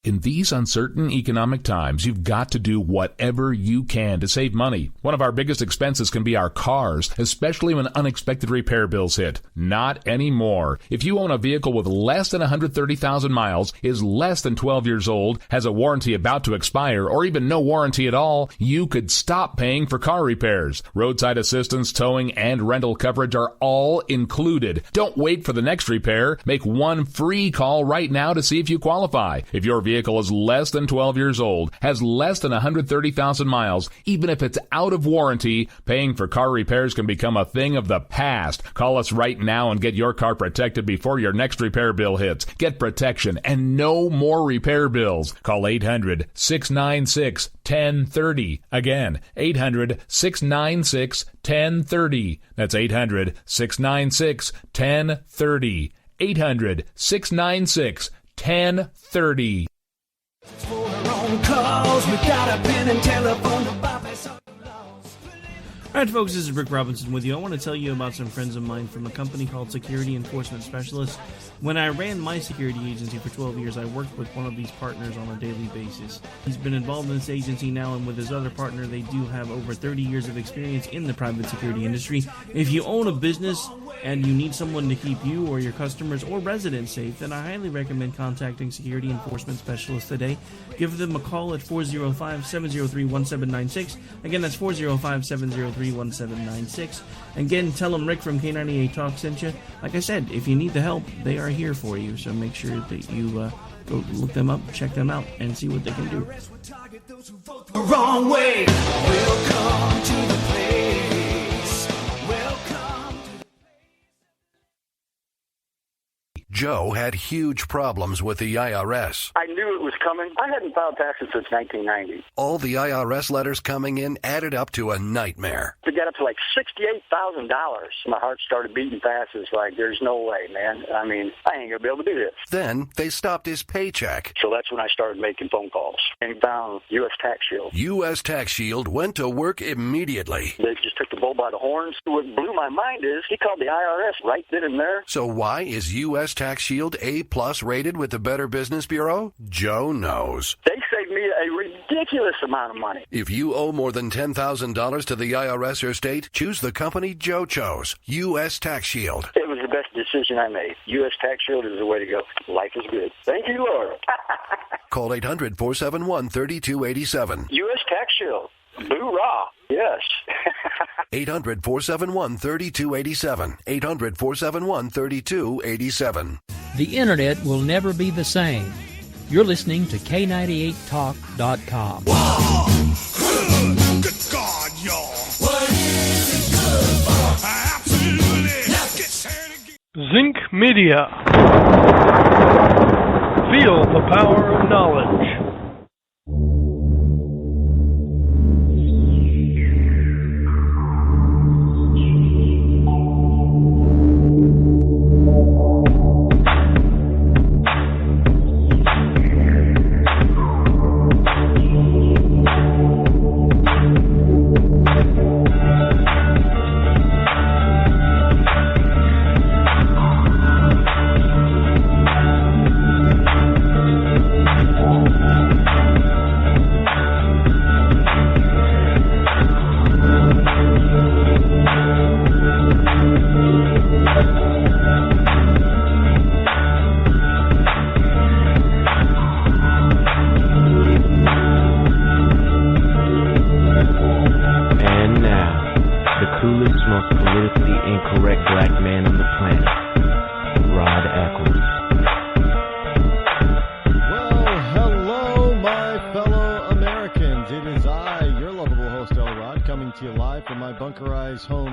In these uncertain economic times, you've got to do whatever you can to save money. One of our biggest expenses can be our cars, especially when unexpected repair bills hit. Not anymore. If you own a vehicle with less than 130,000 miles, is less than 12 years old, has a warranty about to expire, or even no warranty at all, you could stop paying for car repairs. Roadside assistance, towing, and rental coverage are all included. Don't wait for the next repair. Make one free call right now to see if you qualify. If your vehicle is less than 12 years old, has less than 130,000 miles, even if it's out of warranty, paying for car repairs can become a thing of the past. Call us right now and get your car protected before your next repair bill hits. Get protection and no more repair bills. Call 800-696-1030. Again, 800-696-1030. That's 800-696-1030. 800-696-1030. All right, folks, this is Rick Robinson with you. I want to tell you about some friends of mine from a company called Security Enforcement Specialists. When I ran my security agency for 12 years, I worked with one of these partners on a daily basis. He's been involved in this agency now, and with his other partner, they do have over 30 years of experience in the private security industry. If you own a business and you need someone to keep you or your customers or residents safe, then I highly recommend contacting Security Enforcement Specialists today. Give them a call at 405-703-1796. Again, that's 405-703-1796. Again, tell them Rick from K98 Talk sent you. Like I said, if you need the help, they are here for you. So make sure that you go look them up, check them out, and see what they can do. Wrong way. Welcome to the place. Joe had huge problems with the IRS. I knew it was coming. I hadn't filed taxes since 1990. All the IRS letters coming in added up to a nightmare. It got up to like $68,000. My heart started beating fast. It's like, there's no way, man. I mean, I ain't going to be able to do this. Then they stopped his paycheck. So that's when I started making phone calls and found U.S. Tax Shield. U.S. Tax Shield went to work immediately. They just took the bull by the horns. What blew my mind is he called the IRS right then and there. So why is U.S. Tax Shield A+ rated with the Better Business Bureau? Joe knows. They saved me a ridiculous amount of money. If you owe more than $10,000 to the IRS or state, choose the company Joe chose, U.S. Tax Shield. It was the best decision I made. U.S. Tax Shield is the way to go. Life is good. Thank you, Lord. Call 800-471-3287. U.S. Tax Shield. Boo-rah. Yes. 800-471-3287. 800-471-3287. The Internet will never be the same. You're listening to K98Talk.com. Whoa! Good God, y'all. What is it good for? Absolutely. Let's get started again. Zinc Media. Feel the power of knowledge.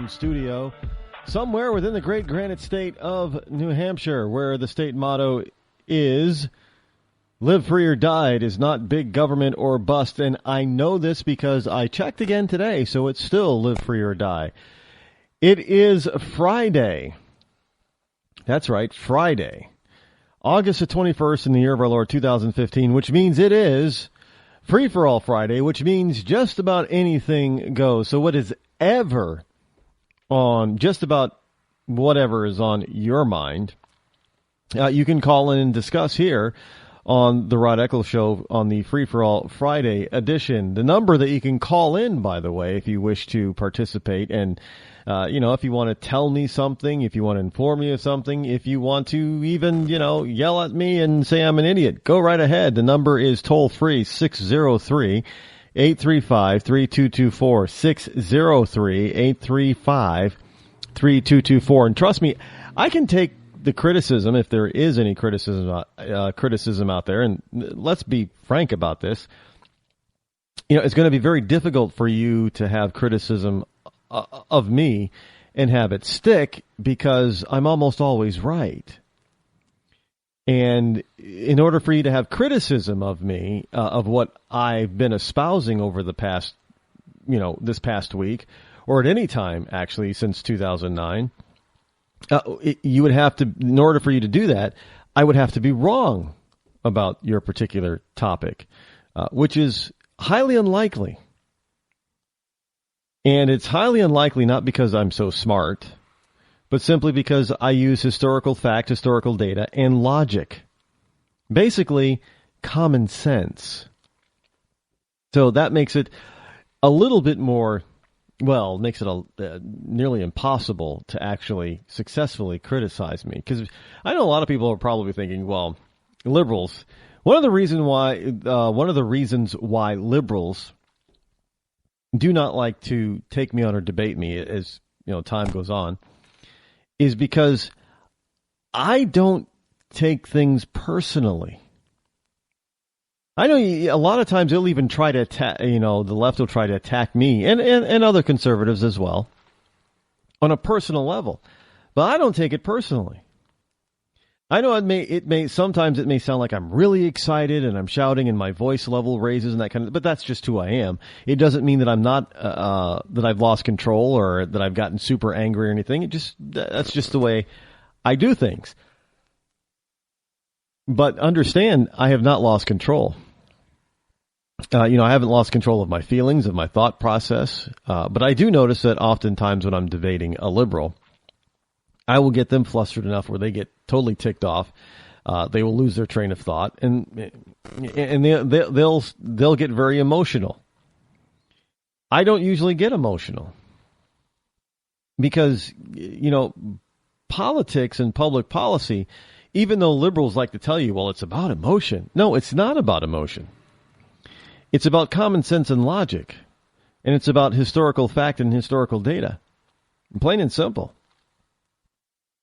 Studio somewhere within the great granite state of New Hampshire, where the state motto is live free or die. It is not big government or bust, and I know this because I checked again today, so it's still live free or die. It is Friday. That's right, Friday, August the 21st in the year of our Lord 2015, which means it is Free for All Friday, which means just about anything goes. So what is ever on just about whatever is on your mind, you can call in and discuss here on the Rod Eccles Show on the Free for All Friday edition. The number that you can call in, by the way, if you wish to participate, and if you want to tell me something, if you want to inform me of something, if you want to even, yell at me and say I'm an idiot, go right ahead. The number is toll free, 603-835-3224, 603-835-3224. And trust me, I can take the criticism, if there is any criticism out there, and let's be frank about this. It's going to be very difficult for you to have criticism of me and have it stick, because I'm almost always right. And in order for you to have criticism of me, of what I've been espousing over the past, this past week, or at any time actually since 2009, you would have to, in order for you to do that, I would have to be wrong about your particular topic, which is highly unlikely. And it's highly unlikely not because I'm so smart, but simply because I use historical fact, historical data, and logic. Basically, common sense. So that makes it a little bit more, makes it nearly impossible to actually successfully criticize me. Because I know a lot of people are probably thinking, well, liberals, one of the reasons why liberals do not like to take me on or debate me as time goes on is because I don't take things personally. I know a lot of times they'll even try to attack, the left will try to attack me and other conservatives as well on a personal level, but I don't take it personally. I know sometimes it may sound like I'm really excited and I'm shouting and my voice level raises and that kind of, but that's just who I am. It doesn't mean that I'm not, that I've lost control or that I've gotten super angry or anything. That's just the way I do things. But understand, I have not lost control. I haven't lost control of my feelings, of my thought process. But I do notice that oftentimes when I'm debating a liberal, I will get them flustered enough where they get totally ticked off. They will lose their train of thought, and they'll get very emotional. I don't usually get emotional because politics and public policy, even though liberals like to tell you, well, it's about emotion. No, it's not about emotion. It's about common sense and logic, and it's about historical fact and historical data, plain and simple.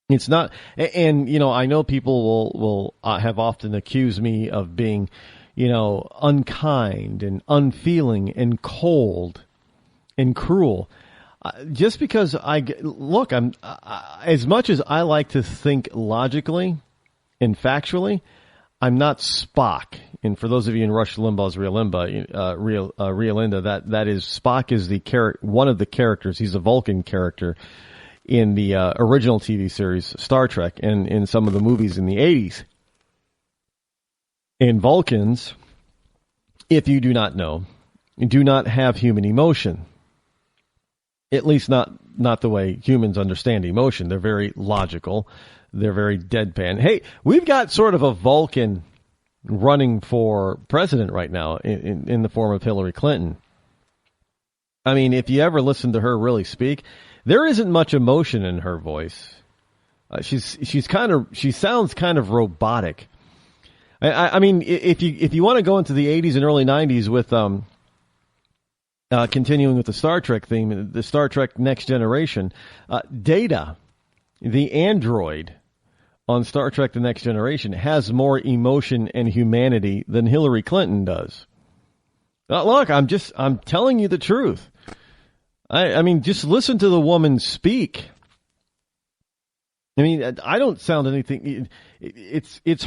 It's not, and I know people will have often accused me of being, unkind and unfeeling and cold and cruel. Just because I'm as much as I like to think logically and factually, I'm not Spock. And for those of you in Rush Limbaugh's Real Linda, that is Spock is one of the characters. He's a Vulcan character in the original TV series Star Trek and in some of the movies in the 80s. And Vulcans, if you do not know, do not have human emotion. At least not the way humans understand emotion. They're very logical. They're very deadpan. Hey, we've got sort of a Vulcan running for president right now in the form of Hillary Clinton. I mean, if you ever listen to her really speak, there isn't much emotion in her voice. She sounds kind of robotic. I mean, if you want to go into the 80s and early 90s with continuing with the Star Trek theme, the Star Trek Next Generation, Data, the android on Star Trek The Next Generation, has more emotion and humanity than Hillary Clinton does. Look, I'm telling you the truth. I mean, just listen to the woman speak. I mean, I don't sound anything. You'd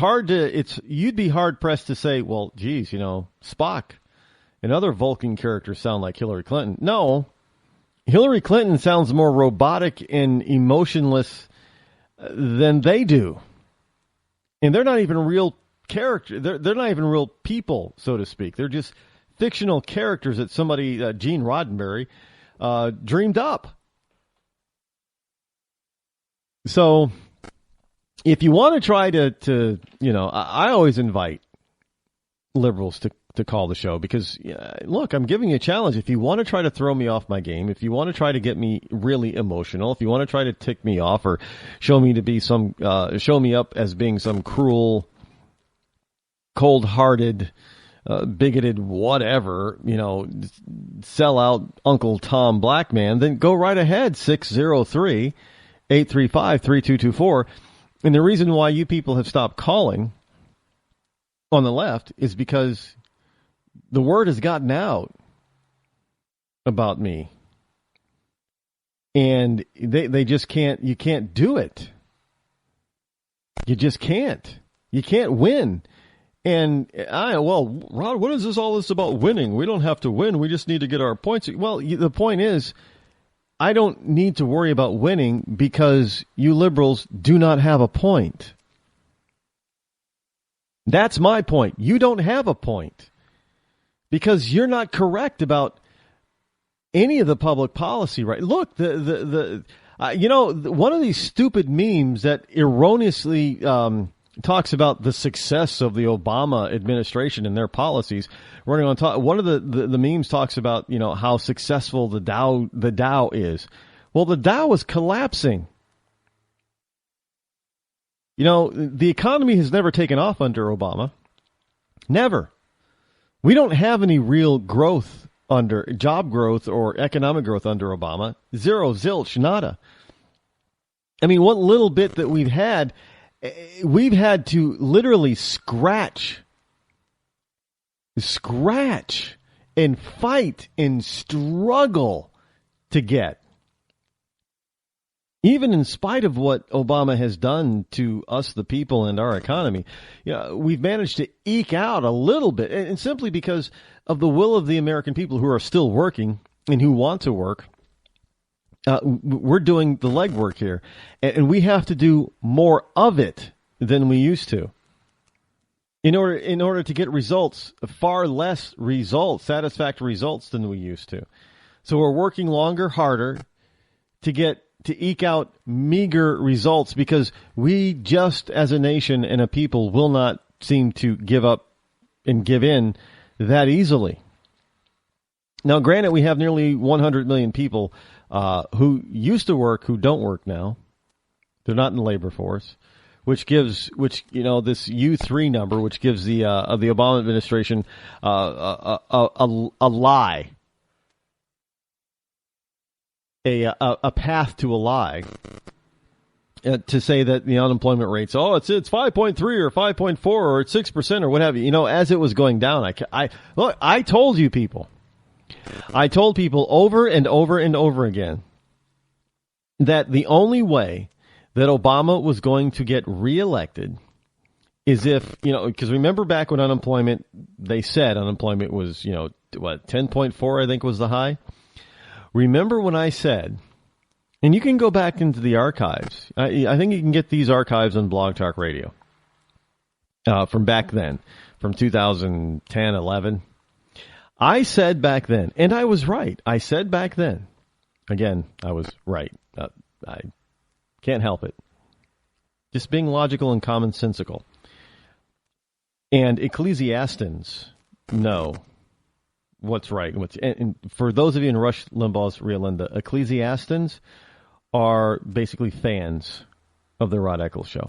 be hard pressed to say, well, geez, Spock and other Vulcan characters sound like Hillary Clinton. No, Hillary Clinton sounds more robotic and emotionless than they do. And they're not even real characters. They're not even real people, so to speak. They're just fictional characters that somebody, Gene Roddenberry, dreamed up. So if you want to try to I always invite liberals to call the show because, look, I'm giving you a challenge. If you want to try to throw me off my game, if you want to try to get me really emotional, if you want to try to tick me off or show me up as being some cruel, cold-hearted, bigoted, whatever, sell out Uncle Tom Black man, then go right ahead, 603-835-3224. And the reason why you people have stopped calling on the left is because the word has gotten out about me. And they just can't, you can't do it. You just can't. You can't win. And Rod, what is all this about winning? We don't have to win. We just need to get our points. Well, the point is, I don't need to worry about winning because you liberals do not have a point. That's my point. You don't have a point because you're not correct about any of the public policy, right? Look, one of these stupid memes that erroneously talks about the success of the Obama administration and their policies running on top. One of the memes talks about, how successful the Dow is. Well, the Dow is collapsing. The economy has never taken off under Obama. Never. We don't have any real growth job growth or economic growth under Obama. Zero, zilch, nada. I mean, what little bit that we've had to literally scratch and fight and struggle to get. Even in spite of what Obama has done to us, the people, and our economy, we've managed to eke out a little bit, and simply because of the will of the American people who are still working and who want to work. We're doing the legwork here, and we have to do more of it than we used to. In order to get results, far less satisfactory results than we used to. So we're working longer, harder to eke out meager results because we just as a nation and a people will not seem to give up and give in that easily. Now, granted, we have nearly 100 million people who used to work who don't work now. They're not in the labor force, which gives this U3 number, which gives the Obama administration a lie. A path to a lie to say that the unemployment rate's it's 5.3 or 5.4 or it's 6% or what have you. As it was going down, I told you people. I told people over and over and over again that the only way that Obama was going to get reelected is if, because remember back when they said unemployment was, 10.4, I think was the high. Remember when I said, and you can go back into the archives. I think you can get these archives on Blog Talk Radio from back then, from 2010, 11. I said back then, and I was right. I said back then, again, I was right. I can't help it. Just being logical and commonsensical. And Ecclesiastes know what's right. And for those of you in Rush Limbaugh's Ria Linda, Ecclesiastes are basically fans of the Rod Eccles Show.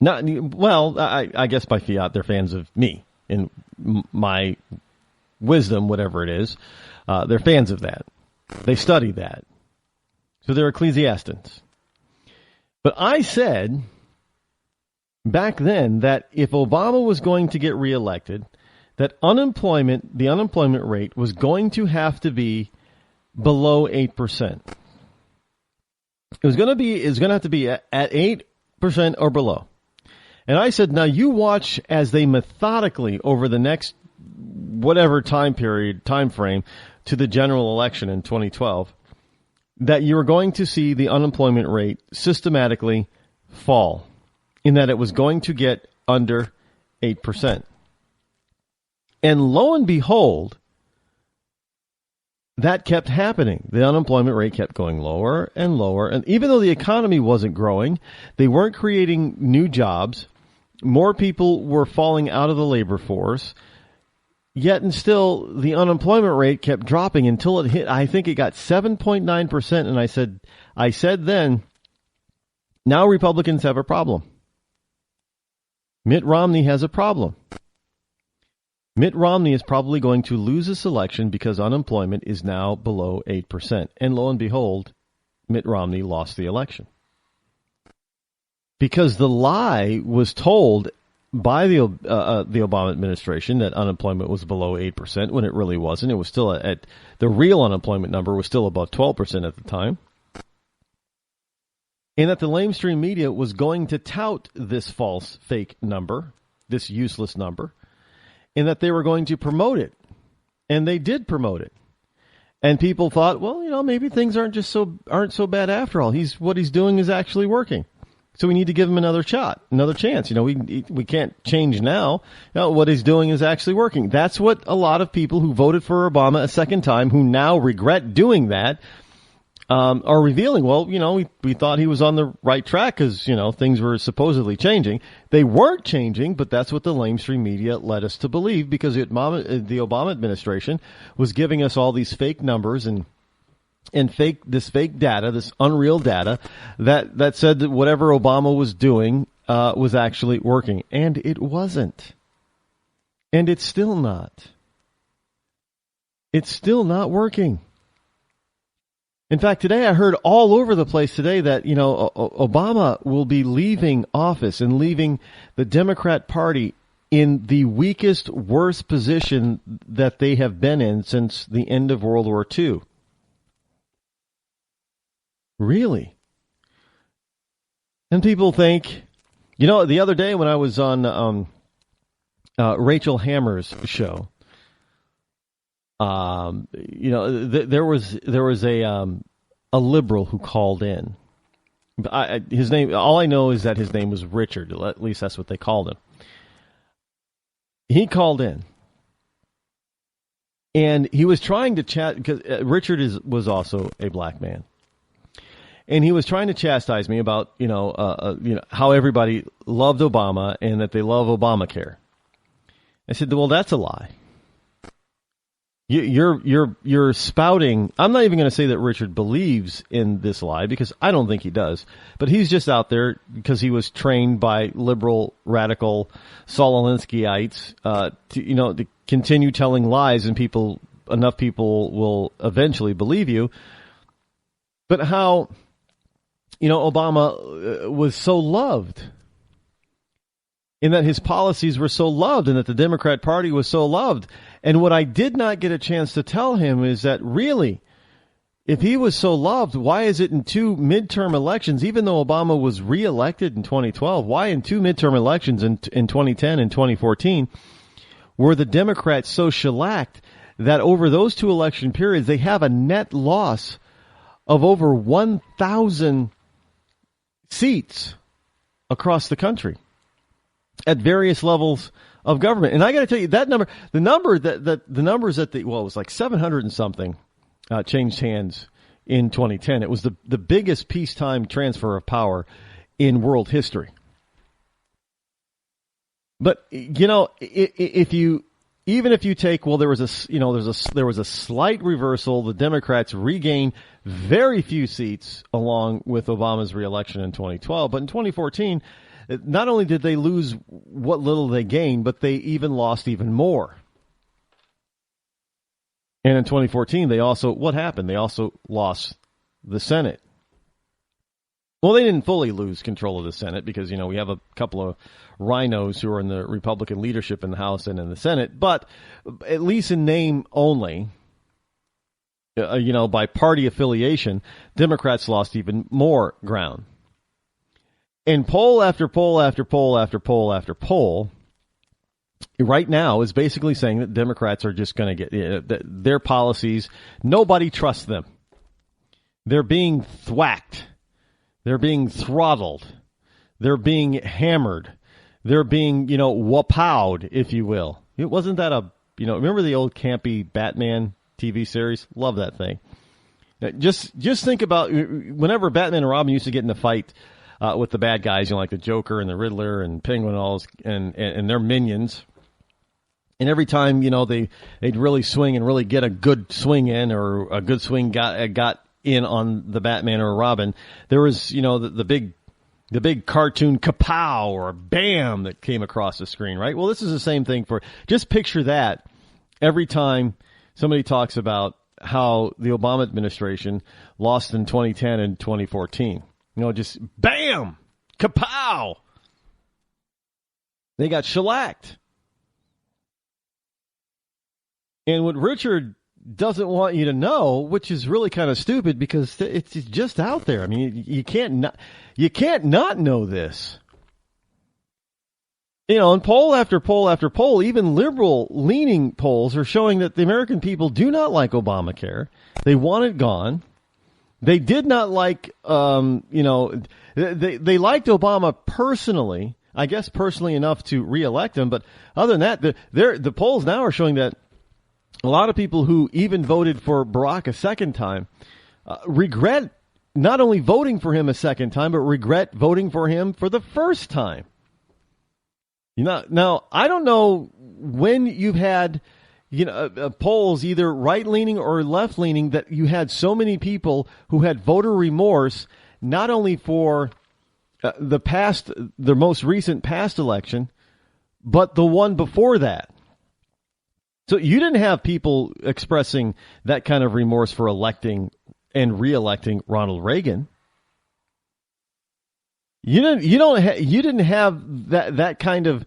I guess by fiat, they're fans of me and my wisdom, whatever it is. They're fans of that. They study that. So they're Ecclesiastes. But I said back then that if Obama was going to get reelected, that the unemployment rate was going to have to be below 8%. It was going to have to be at 8% or below. And I said, now you watch as they methodically over the next whatever time frame to the general election in 2012, that you were going to see the unemployment rate systematically fall, in that it was going to get under 8%. And lo and behold, that kept happening. The unemployment rate kept going lower and lower. And even though the economy wasn't growing, they weren't creating new jobs. more people were falling out of the labor force, yet and still the unemployment rate kept dropping until it hit, I think it got 7.9%. And I said then, now Republicans have a problem. Mitt Romney has a problem. Mitt Romney is probably going to lose this election because unemployment is now below 8%. And lo and behold, Mitt Romney lost the election. Because the lie was told by the Obama administration that unemployment was below 8% when it really wasn't. It was still at the real unemployment number was still above 12% at the time. And that the lamestream media was going to tout this false, fake number, this useless number, and that they were going to promote it. And they did promote it. And people thought, well, maybe things aren't so bad after all. What he's doing is actually working. So we need to give him another chance. We can't change now. What he's doing is actually working. That's what a lot of people who voted for Obama a second time, who now regret doing that, are revealing. Well, we thought he was on the right track because, things were supposedly changing. They weren't changing, but that's what the lamestream media led us to believe because the Obama administration was giving us all these fake numbers and fake data, this unreal data that said that whatever Obama was doing was actually working. And it wasn't. And it's still not. It's still not working. In fact, today I heard all over the place today that, Obama will be leaving office and leaving the Democrat Party in the weakest, worst position that they have been in since the end of World War II. Really? And people think, the other day when I was on Rachel Hammer's show, there was a liberal who called in. His name, all I know is that his name was Richard. At least that's what they called him. He called in, and he was trying to chat because Richard was also a black man. And he was trying to chastise me about, how everybody loved Obama and that they love Obamacare. I said, well, that's a lie. You're spouting. I'm not even going to say that Richard believes in this lie because I don't think he does. But he's just out there because he was trained by liberal, radical Saul Alinsky-ites, to continue telling lies, and enough people will eventually believe you. But how, Obama was so loved, and that his policies were so loved, and that the Democrat Party was so loved. And what I did not get a chance to tell him is that really, if he was so loved, why is it in two midterm elections, even though Obama was reelected in 2012, why in two midterm elections in 2010 and 2014 were the Democrats so shellacked that over those two election periods, they have a net loss of over 1,000 seats across the country at various levels of government. And I got to tell you, that number, the numbers that it was like 700 and something changed hands in 2010. It was the biggest peacetime transfer of power in world history. But if you take, well, there was a slight reversal. The Democrats regained very few seats along with Obama's reelection in 2012, but in 2014. Not only did they lose what little they gained, but they even lost even more. And in 2014, what happened? They also lost the Senate. Well, they didn't fully lose control of the Senate because, we have a couple of rhinos who are in the Republican leadership in the House and in the Senate. But at least in name only, by party affiliation, Democrats lost even more ground. And poll after poll after poll after poll after poll right now is basically saying that Democrats are just going to get their policies. Nobody trusts them. They're being thwacked. They're being throttled. They're being hammered. They're being, wapowed, if you will. It wasn't that remember the old campy Batman TV series? Love that thing. Just think about whenever Batman and Robin used to get in a fight with the bad guys, like the Joker and the Riddler and Penguin and their minions. And every time, they'd really swing and really get a good swing in, or a good swing got in on the Batman or Robin, there was, the big cartoon kapow or bam that came across the screen, right? Well, this is the same thing just picture that every time somebody talks about how the Obama administration lost in 2010 and 2014. Just bam, kapow. They got shellacked. And what Richard doesn't want you to know, which is really kind of stupid because it's just out there. I mean, you can't not know this. And poll after poll after poll, even liberal-leaning polls are showing that the American people do not like Obamacare. They want it gone. They did not like, they liked Obama personally, I guess personally enough to reelect him. But other than that, the polls now are showing that a lot of people who even voted for Barack a second time regret not only voting for him a second time, but regret voting for him for the first time. Now, I don't know when you've had, polls either right-leaning or left-leaning that you had so many people who had voter remorse, not only for the most recent past election, but the one before that. So you didn't have people expressing that kind of remorse for electing and re-electing Ronald Reagan. You didn't have that kind of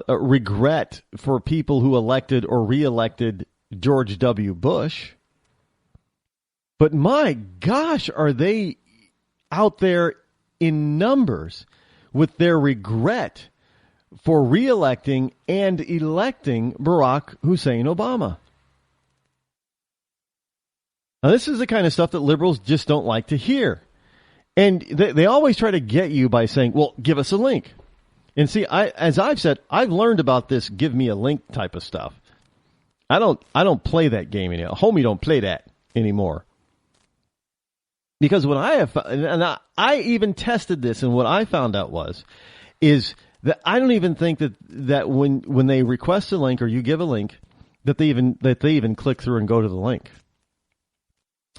regret for people who elected or re-elected George W. Bush. But my gosh, are they out there in numbers with their regret for re-electing and electing Barack Hussein Obama. Now, this is the kind of stuff that liberals just don't like to hear. And they always try to get you by saying, well, give us a link. And see, as I've said, I've learned about this give me a link type of stuff. I don't play that game anymore. Homie don't play that anymore. Because what I have, and I even tested this, and what I found out is that I don't even think that when they request a link or you give a link, that they even click through and go to the link.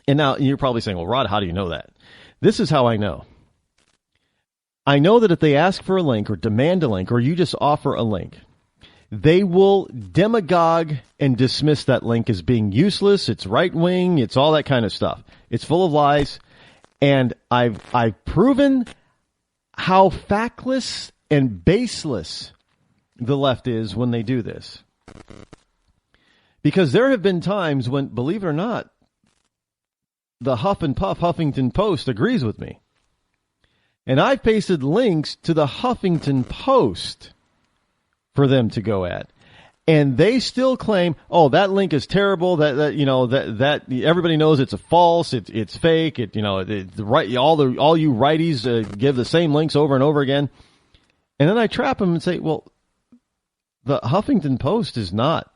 And now you're probably saying, well, Rod, how do you know that? This is how I know. I know that if they ask for a link or demand a link or you just offer a link, they will demagogue and dismiss that link as being useless. It's right wing. It's all that kind of stuff. It's full of lies. And I've proven how factless and baseless the left is when they do this. Because there have been times when, believe it or not, the Huff and Puff Huffington Post agrees with me. And I've pasted links to the Huffington Post for them to go at. And they still claim, oh, that link is terrible. That everybody knows it's a false. It's fake. Right. All you righties give the same links over and over again. And then I trap them and say, well, the Huffington Post is not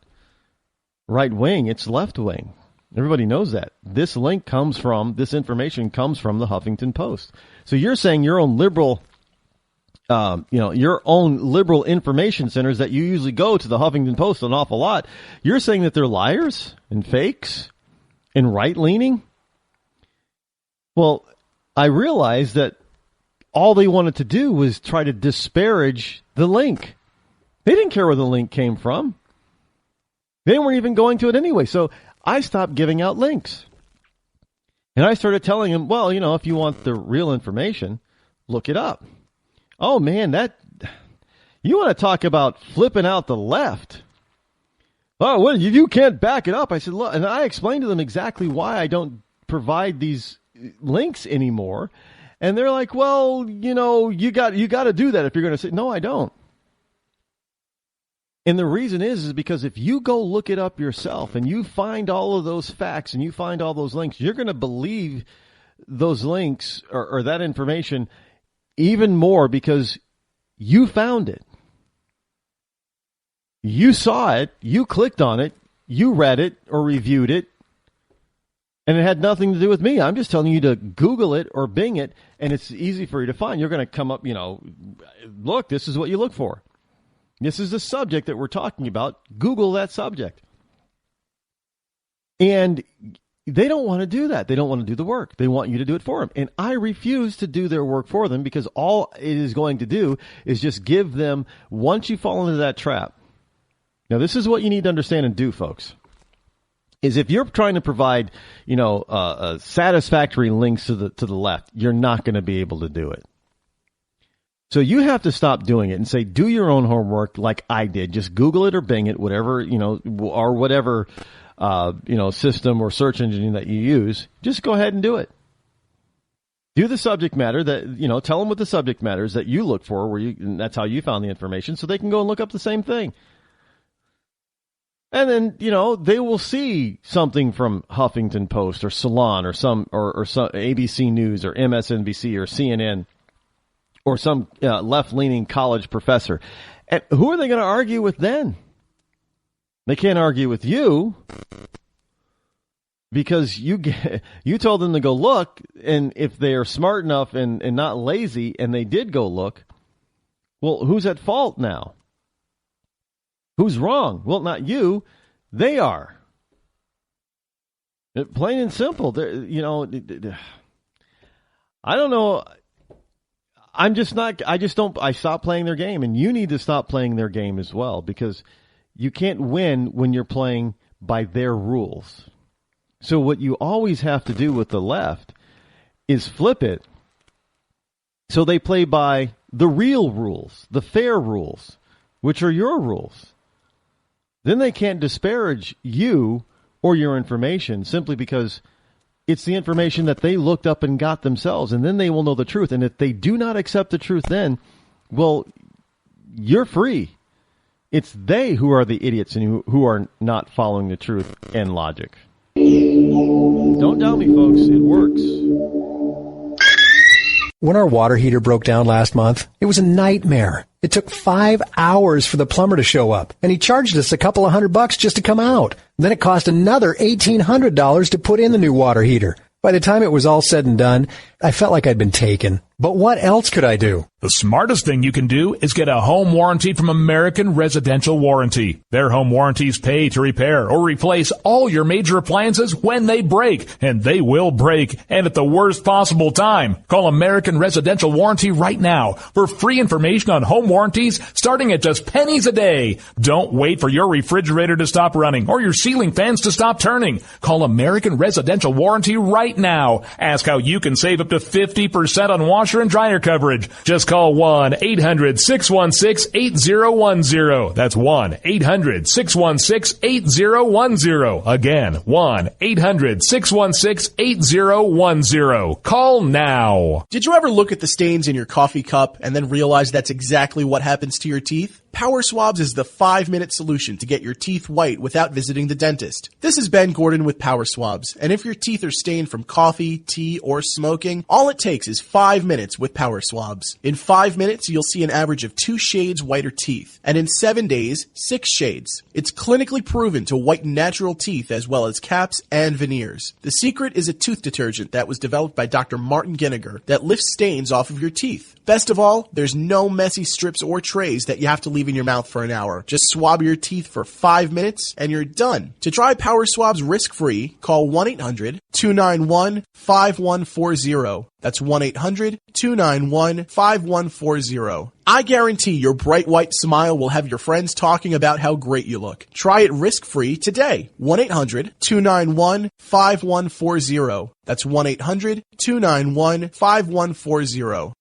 right wing. It's left wing. Everybody knows that. This information comes from the Huffington Post. So you're saying your own liberal. Your own liberal information centers that you usually go to the Huffington Post an awful lot, you're saying that they're liars and fakes and right-leaning? Well, I realized that all they wanted to do was try to disparage the link. They didn't care where the link came from. They weren't even going to it anyway. So I stopped giving out links. And I started telling them, well, if you want the real information, look it up. Oh, man, you want to talk about flipping out the left. Oh, well, you can't back it up. I said, look, and I explained to them exactly why I don't provide these links anymore. And they're like, well, you got to do that if you're going to say, no, I don't. And the reason is because if you go look it up yourself and you find all of those facts and you find all those links, you're going to believe those links or that information even more because you found it. You saw it. You clicked on it. You read it or reviewed it. And it had nothing to do with me. I'm just telling you to Google it or Bing it, and it's easy for you to find. You're going to come up, look, this is what you look for. This is the subject that we're talking about. Google that subject. And they don't want to do that. They don't want to do the work. They want you to do it for them. And I refuse to do their work for them because all it is going to do is just give them, once you fall into that trap. Now, this is what you need to understand and do, folks. Is if you're trying to provide, satisfactory links to the left, you're not going to be able to do it. So you have to stop doing it and say, do your own homework like I did. Just Google it or Bing it, whatever, or whatever, system or search engine that you use. Just go ahead and do it. Do the subject matter that, tell them what the subject matter is that you look for, and that's how you found the information, so they can go and look up the same thing. And then, they will see something from Huffington Post or Salon or some ABC News or MSNBC or CNN or some left-leaning college professor. And who are they going to argue with then? They can't argue with you because you told them to go look, and if they are smart enough and not lazy and they did go look, well, who's at fault now? Who's wrong? Well, not you. They are. Plain and simple. I don't know. I stopped playing their game, and you need to stop playing their game as well, because you can't win when you're playing by their rules. So what you always have to do with the left is flip it so they play by the real rules, the fair rules, which are your rules. Then they can't disparage you or your information simply because it's the information that they looked up and got themselves, and then they will know the truth. And if they do not accept the truth then, well, you're free. It's they who are the idiots and who are not following the truth and logic. Don't doubt me, folks. It works. When our water heater broke down last month, it was a nightmare. It took 5 hours for the plumber to show up, and he charged us a couple of $100 just to come out. Then it cost another $1,800 to put in the new water heater. By the time it was all said and done, I felt like I'd been taken. But what else could I do? The smartest thing you can do is get a home warranty from American Residential Warranty. Their home warranties pay to repair or replace all your major appliances when they break, and they will break, and at the worst possible time. Call American Residential Warranty right now for free information on home warranties starting at just pennies a day. Don't wait for your refrigerator to stop running or your ceiling fans to stop turning. Call American Residential Warranty right now. Ask how you can save up to 50% on washer and dryer coverage. Just call 1-800-616-8010. That's 1-800-616-8010. Again, 1-800-616-8010. Call now. Did you ever look at the stains in your coffee cup and then realize that's exactly what happens to your teeth? Power Swabs is the 5-minute solution to get your teeth white without visiting the dentist. This is Ben Gordon with Power Swabs, and if your teeth are stained from coffee, tea, or smoking, all it takes is 5 minutes with Power Swabs. In 5 minutes, you'll see an average of 2 shades whiter teeth, and in 7 days, 6 shades. It's clinically proven to whiten natural teeth as well as caps and veneers. The secret is a tooth detergent that was developed by Dr. Martin Ginniger that lifts stains off of your teeth. Best of all, there's no messy strips or trays that you have to leave in your mouth for an hour. Just swab your teeth for 5 minutes and you're done. To try Power Swabs risk-free, call 1-800-291-5140. That's 1-800-291-5140. I guarantee your bright white smile will have your friends talking about how great you look. Try it risk-free today. 1-800-291-5140. That's 1-800-291-5140.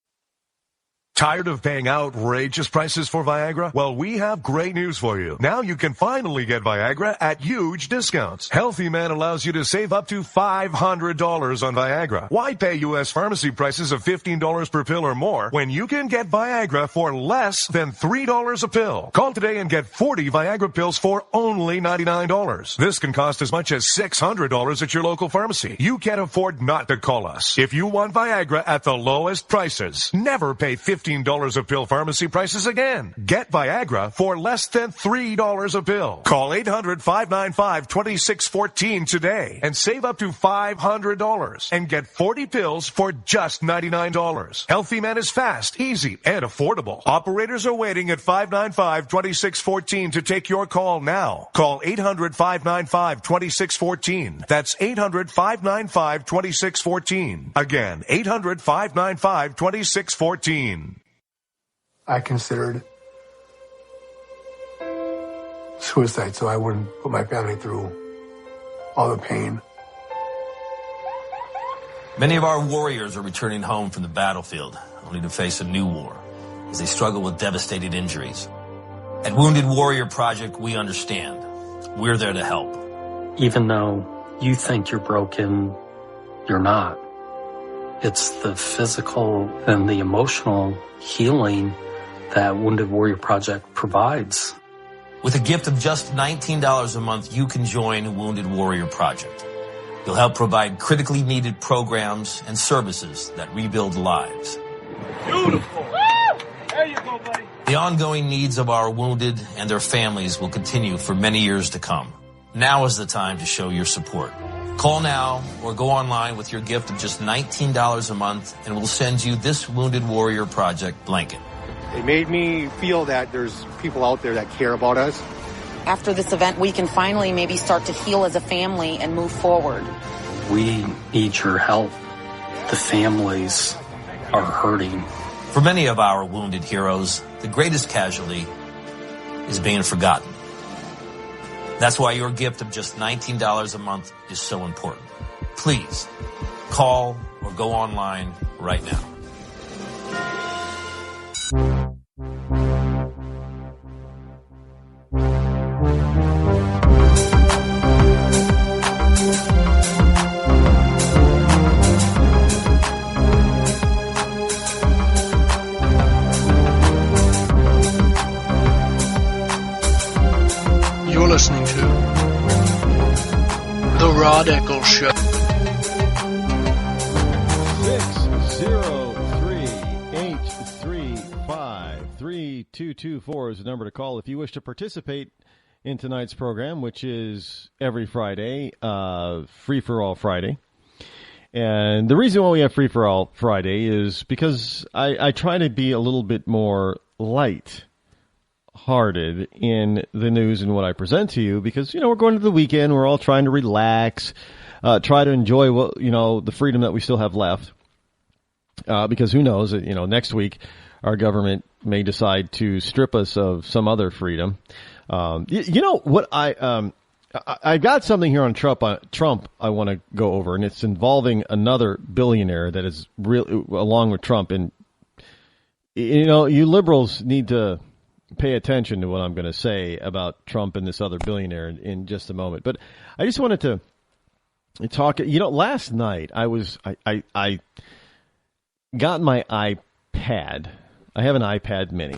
Tired of paying outrageous prices for Viagra? Well, we have great news for you. Now you can finally get Viagra at huge discounts. Healthy Man allows you to save up to $500 on Viagra. Why pay U.S. pharmacy prices of $15 per pill or more when you can get Viagra for less than $3 a pill? Call today and get 40 Viagra pills for only $99. This can cost as much as $600 at your local pharmacy. You can't afford not to call us. If you want Viagra at the lowest prices, never pay $15 $15 a pill pharmacy prices again. Get Viagra for less than $3 a pill. Call 800-595-2614 today and save up to $500 and get 40 pills for just $99. Healthy Man is fast, easy, and affordable. Operators are waiting at 595-2614 to take your call now. Call 800-595-2614. That's 800-595-2614. Again, 800-595-2614. I considered suicide so I wouldn't put my family through all the pain. Many of our warriors are returning home from the battlefield, only to face a new war as they struggle with devastating injuries. At Wounded Warrior Project, we understand. We're there to help. Even though you think you're broken, you're not. It's the physical and the emotional healing that Wounded Warrior Project provides. With a gift of just $19 a month, you can join Wounded Warrior Project. You'll help provide critically needed programs and services that rebuild lives. Beautiful. There you go, buddy. The ongoing needs of our wounded and their families will continue for many years to come. Now is the time to show your support. Call now or go online with your gift of just $19 a month and we'll send you this Wounded Warrior Project blanket. It made me feel that there's people out there that care about us. After this event, we can finally maybe start to heal as a family and move forward. We need your help. The families are hurting. For many of our wounded heroes, the greatest casualty is being forgotten. That's why your gift of just $19 a month is so important. Please call or go online right now. You're listening to The Rod Eccles Show. 603-835-3224 is the number to call if you wish to participate in tonight's program, which is every Friday, Free for All Friday. And the reason why we have Free for All Friday is because I try to be a little bit more light-hearted in the news and what I present to you because, we're going to the weekend. We're all trying to relax, try to enjoy the freedom that we still have left. Because who knows, next week our government may decide to strip us of some other freedom. What I got something here on Trump I want to go over, and it's involving another billionaire that is real along with Trump. And, you liberals need to pay attention to what I'm going to say about Trump and this other billionaire in just a moment. But I just wanted to talk. Last night I got my iPad. I have an iPad mini.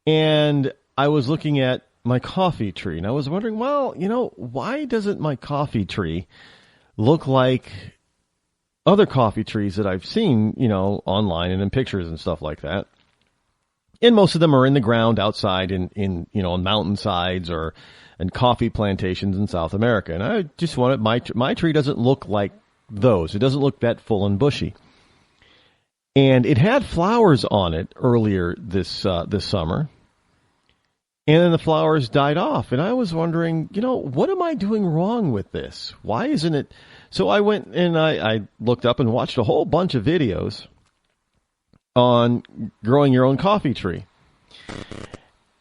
And I was looking at my coffee tree, and I was wondering, why doesn't my coffee tree look like other coffee trees that I've seen, online and in pictures and stuff like that? And most of them are in the ground outside in on mountainsides or in coffee plantations in South America. And I just wanted my tree doesn't look like those. It doesn't look that full and bushy. And it had flowers on it earlier this summer. And then the flowers died off. And I was wondering, what am I doing wrong with this? Why isn't it? So I went and I looked up and watched a whole bunch of videos on growing your own coffee tree.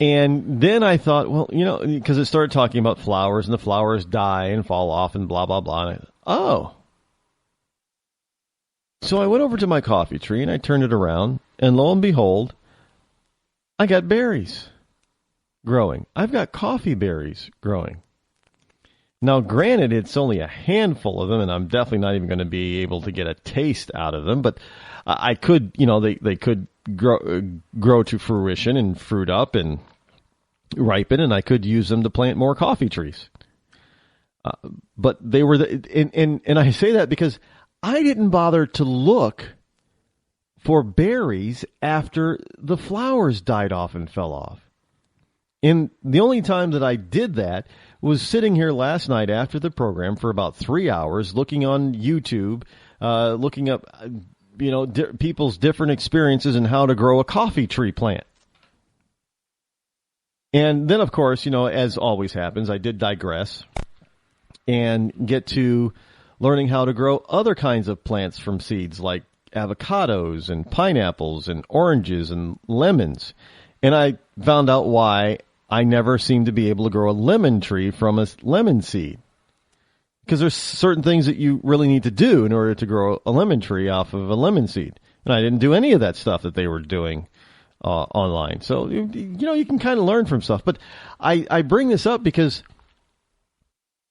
And then I thought, because it started talking about flowers and the flowers die and fall off and blah, blah, blah. And So I went over to my coffee tree and I turned it around, and lo and behold, I got berries growing. I've got coffee berries growing. Now, granted, it's only a handful of them, and I'm definitely not even going to be able to get a taste out of them, but I could, they could grow to fruition and fruit up and ripen, and I could use them to plant more coffee trees. But they were, and I say that because I didn't bother to look for berries after the flowers died off and fell off. And the only time that I did that was sitting here last night after the program for about 3 hours, looking on YouTube, looking up, people's different experiences and how to grow a coffee tree plant. And then, of course, as always happens, I did digress and get to learning how to grow other kinds of plants from seeds, like avocados and pineapples and oranges and lemons. And I found out why I never seem to be able to grow a lemon tree from a lemon seed. Because there's certain things that you really need to do in order to grow a lemon tree off of a lemon seed. And I didn't do any of that stuff that they were doing online. So, you can kind of learn from stuff. But I bring this up because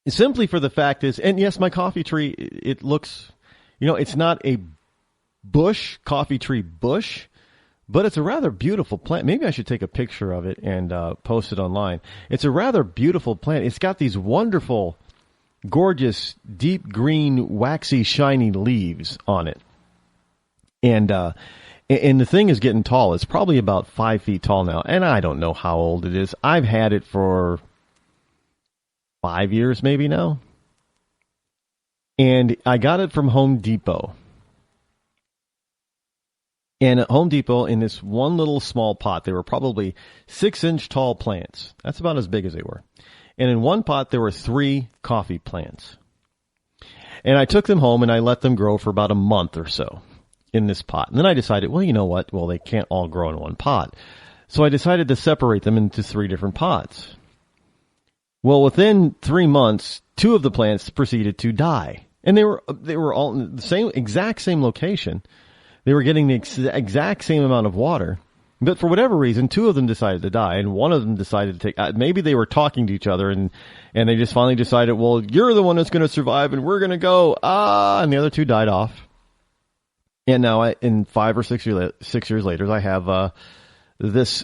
simply for the fact is, and yes, my coffee tree, it looks, it's not a coffee tree bush, but it's a rather beautiful plant. Maybe I should take a picture of it and post it online. It's a rather beautiful plant. It's got these wonderful, gorgeous, deep green, waxy, shiny leaves on it. And the thing is getting tall. It's probably about 5 feet tall now. And I don't know how old it is. I've had it for 5 years maybe now. And I got it from Home Depot. And at Home Depot, in this one little small pot, they were probably 6-inch tall plants. That's about as big as they were. And in one pot, there were 3 coffee plants. And I took them home and I let them grow for about a month or so in this pot. And then I decided, well, you know what? Well, they can't all grow in one pot. So I decided to separate them into 3 different pots. Well, within 3 months, 2 of the plants proceeded to die. And they were all in the exact same location. They were getting the exact same amount of water, but for whatever reason, 2 of them decided to die, and one of them decided to take. Maybe they were talking to each other, and they just finally decided, well, you're the one that's going to survive, and we're going to go. And the other 2 died off. And now, in 5 or 6 years later, I have this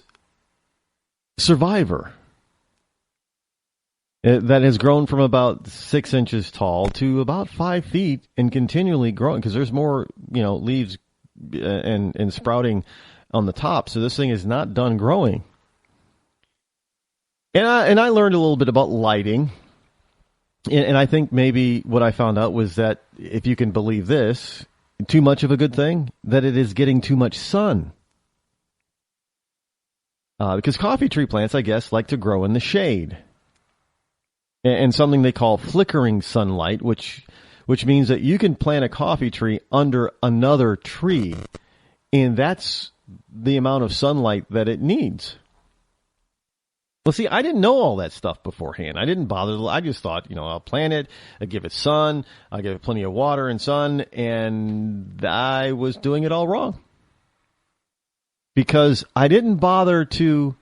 survivor that has grown from about 6 inches tall to about 5 feet and continually growing because there's more, leaves and sprouting on the top. So this thing is not done growing. And I learned a little bit about lighting. And I think maybe what I found out was that if you can believe this, too much of a good thing, that it is getting too much sun. Because coffee tree plants, I guess, like to grow in the shade. And something they call flickering sunlight, which means that you can plant a coffee tree under another tree, and that's the amount of sunlight that it needs. Well, see, I didn't know all that stuff beforehand. I didn't bother. I just thought, I'll plant it, I'll give it sun, I'll give it plenty of water and sun, and I was doing it all wrong. Because I didn't bother to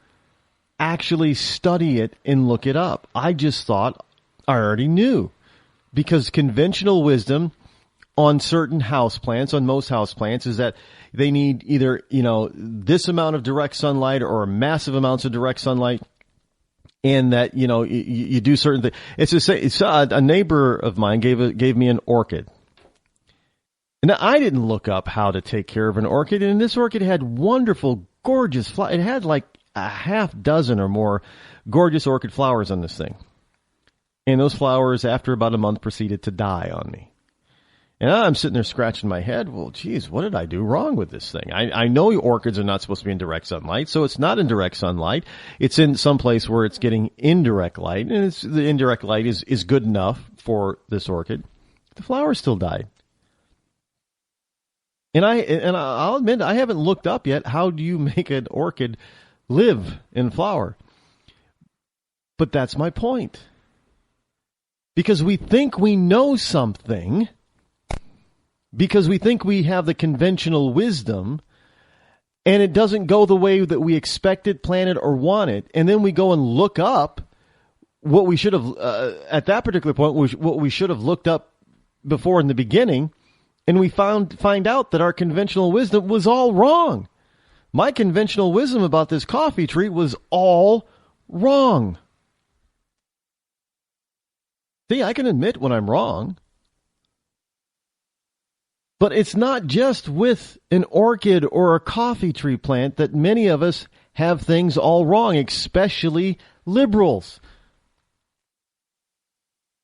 actually study it and look it up. I just thought I already knew. Because conventional wisdom on certain houseplants, on most houseplants, is that they need either, this amount of direct sunlight or massive amounts of direct sunlight, and that, you do certain things. It's a neighbor of mine gave me an orchid. And I didn't look up how to take care of an orchid, and this orchid had wonderful, gorgeous flowers. It had like a half dozen or more gorgeous orchid flowers on this thing. And those flowers, after about a month, proceeded to die on me. And I'm sitting there scratching my head. Well, geez, what did I do wrong with this thing? I know orchids are not supposed to be in direct sunlight, so it's not in direct sunlight. It's in some place where it's getting indirect light, and the indirect light is good enough for this orchid. The flowers still died. And I'll admit, I haven't looked up yet how do you make an orchid live and flower. But that's my point. Because we think we know something, because we think we have the conventional wisdom, and it doesn't go the way that we expected, planned it, or wanted, and then we go and look up what we should have, at that particular point, what we should have looked up before in the beginning, and we find out that our conventional wisdom was all wrong. My conventional wisdom about this coffee tree was all wrong. See, I can admit when I'm wrong. But it's not just with an orchid or a coffee tree plant that many of us have things all wrong, especially liberals.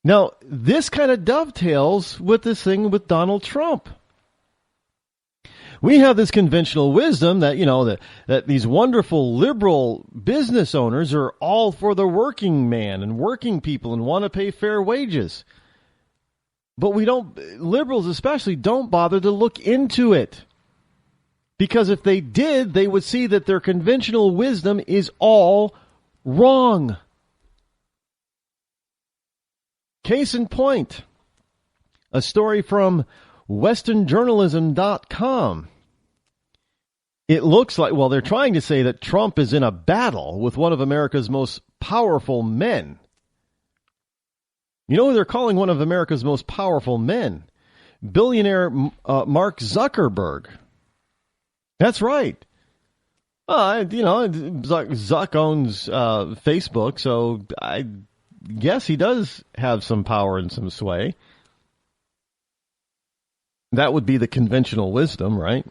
Now, this kind of dovetails with this thing with Donald Trump. We have this conventional wisdom that, that these wonderful liberal business owners are all for the working man and working people and want to pay fair wages. But liberals especially don't bother to look into it. Because if they did, they would see that their conventional wisdom is all wrong. Case in point, a story from westernjournalism.com. It looks like, they're trying to say that Trump is in a battle with one of America's most powerful men. You know who they're calling one of America's most powerful men? Billionaire Mark Zuckerberg. That's right. Zuck owns Facebook, so I guess he does have some power and some sway. That would be the conventional wisdom, right?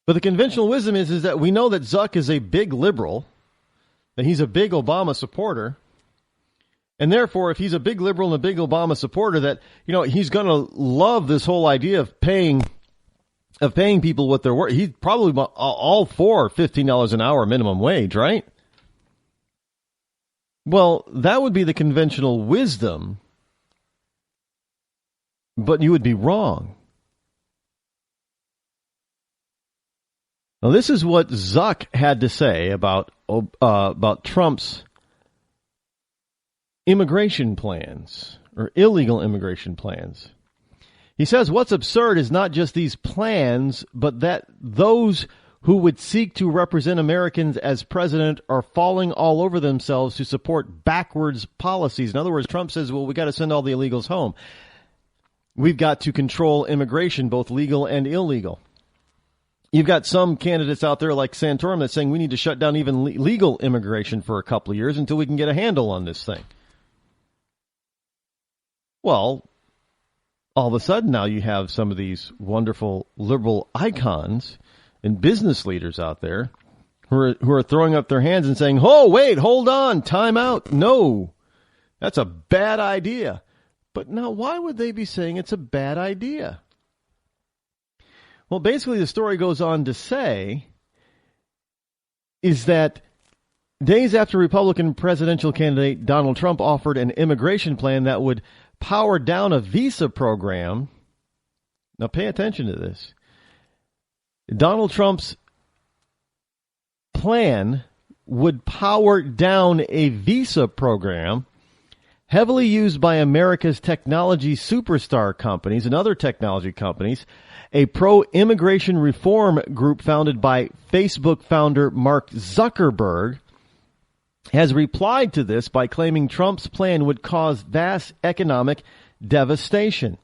But the conventional wisdom is that we know that Zuck is a big liberal, that he's a big Obama supporter, and therefore, if he's a big liberal and a big Obama supporter, that he's going to love this whole idea of paying people what they're worth. He's probably all for $15 an hour minimum wage, right? Well, that would be the conventional wisdom, but you would be wrong. Now, this is what Zuck had to say about Trump's immigration plans, or illegal immigration plans. He says what's absurd is not just these plans, but that those who would seek to represent Americans as president are falling all over themselves to support backwards policies. In other words, Trump says, we got to send all the illegals home. We've got to control immigration, both legal and illegal. You've got some candidates out there like Santorum that's saying we need to shut down even legal immigration for a couple of years until we can get a handle on this thing. Well, all of a sudden now you have some of these wonderful liberal icons and business leaders out there who are throwing up their hands and saying, oh, wait, hold on, time out. No, that's a bad idea. But now why would they be saying it's a bad idea? Well, basically the story goes on to say is that days after Republican presidential candidate Donald Trump offered an immigration plan that would power down a visa program. Now pay attention to this. Donald Trump's plan would power down a visa program heavily used by America's technology superstar companies and other technology companies. A pro-immigration reform group founded by Facebook founder Mark Zuckerberg has replied to this by claiming Trump's plan would cause vast economic devastation.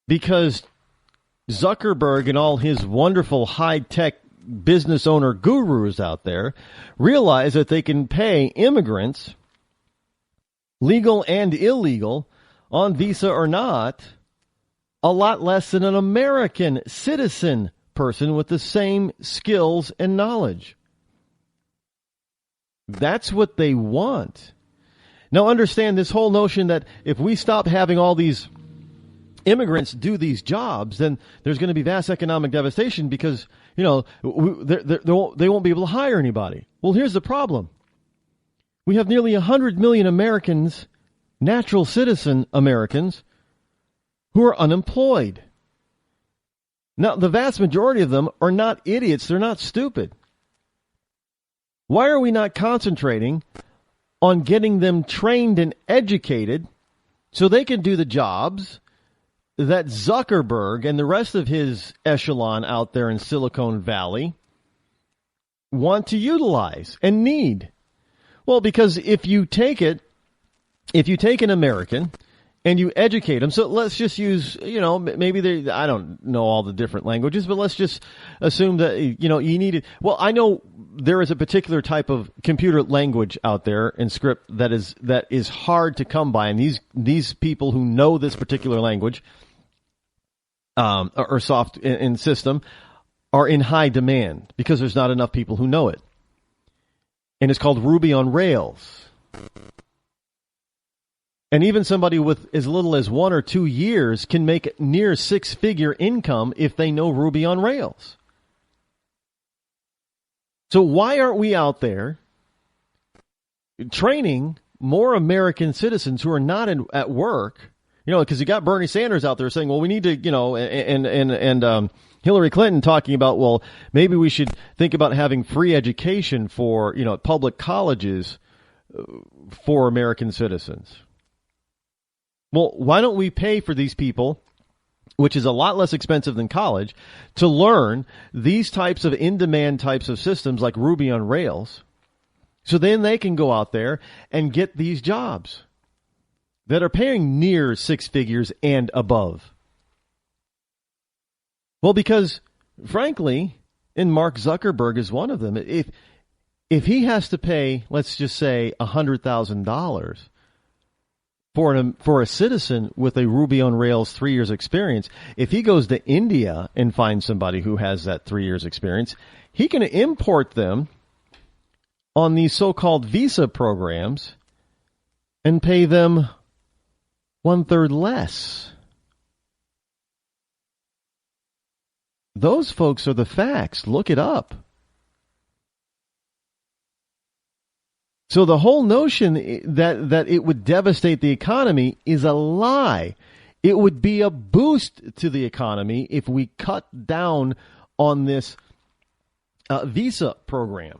Because Zuckerberg and all his wonderful high-tech business owner gurus out there realize that they can pay immigrants, legal and illegal, on visa or not, a lot less than an American citizen person with the same skills and knowledge. That's what they want. Now understand this whole notion that if we stop having all these immigrants do these jobs, then there's going to be vast economic devastation because, they won't be able to hire anybody. Well, here's the problem. We have nearly 100 million Americans, natural citizen Americans, who are unemployed. Now, the vast majority of them are not idiots. They're not stupid. Why are we not concentrating on getting them trained and educated so they can do the jobs that Zuckerberg and the rest of his echelon out there in Silicon Valley want to utilize and need? Well, because if you take an American and you educate them, so let's just use, maybe I don't know all the different languages, but let's just assume that, you need it. Well, I know there is a particular type of computer language out there in script that is hard to come by. And these people who know this particular language or soft in system are in high demand because there's not enough people who know it. And it's called Ruby on Rails. And even somebody with as little as 1 or 2 years can make near six-figure income if they know Ruby on Rails. So why aren't we out there training more American citizens who are not at work? You know, because you got Bernie Sanders out there saying, well, we need to, you know, and Hillary Clinton talking about, well, maybe we should think about having free education for, you know, public colleges for American citizens. Well, why don't we pay for these people, which is a lot less expensive than college, to learn these types of in-demand types of systems like Ruby on Rails, so then they can go out there and get these jobs that are paying near six figures and above. Well, because, frankly, and Mark Zuckerberg is one of them, if he has to pay, let's just say, $100,000 for a citizen with a Ruby on Rails 3 years experience, if he goes to India and finds somebody who has that 3 years experience, he can import them on these so-called visa programs and pay them 1/3 less. Those folks are the facts. Look it up. So the whole notion that it would devastate the economy is a lie. It would be a boost to the economy if we cut down on this visa program.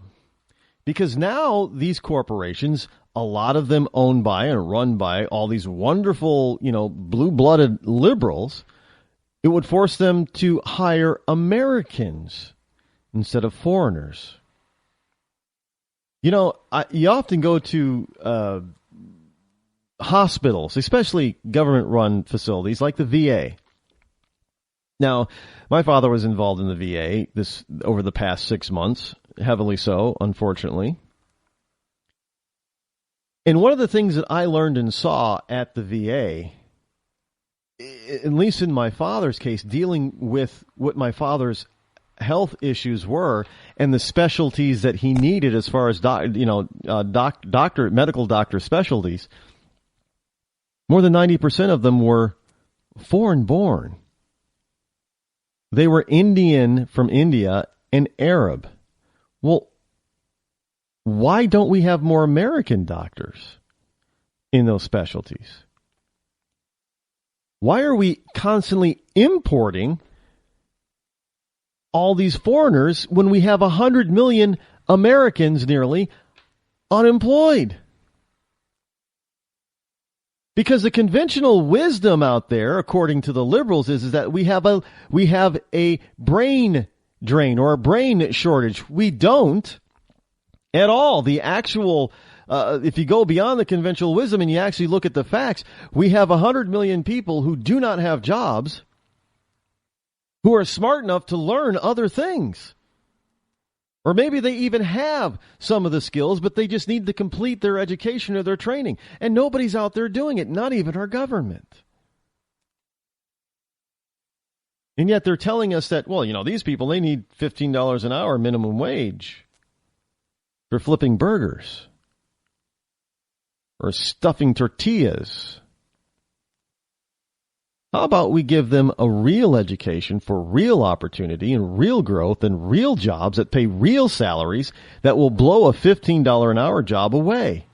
Because now these corporations, a lot of them owned by and run by all these wonderful, you know, blue-blooded liberals, it would force them to hire Americans instead of foreigners. You know, you often go to hospitals, especially government-run facilities like the VA. Now, my father was involved in the VA over the past 6 months, heavily so, unfortunately. And one of the things that I learned and saw at the VA, at least in my father's case, dealing with what my father's health issues were and the specialties that he needed as far as medical doctor specialties, more than 90% of them were foreign born. They were Indian from India and Arab. Well, why don't we have more American doctors in those specialties? Why are we constantly importing all these foreigners when we have 100 million Americans nearly unemployed? Because the conventional wisdom out there, according to the liberals, is that we have a brain drain or a brain shortage. We don't at all. The actual, if you go beyond the conventional wisdom and you actually look at the facts, we have 100 million people who do not have jobs, who are smart enough to learn other things. Or maybe they even have some of the skills, but they just need to complete their education or their training. And nobody's out there doing it, not even our government. And yet they're telling us that, well, you know, these people, they need $15 an hour minimum wage for flipping burgers or stuffing tortillas. How about we give them a real education for real opportunity and real growth and real jobs that pay real salaries that will blow a $15 an hour job away?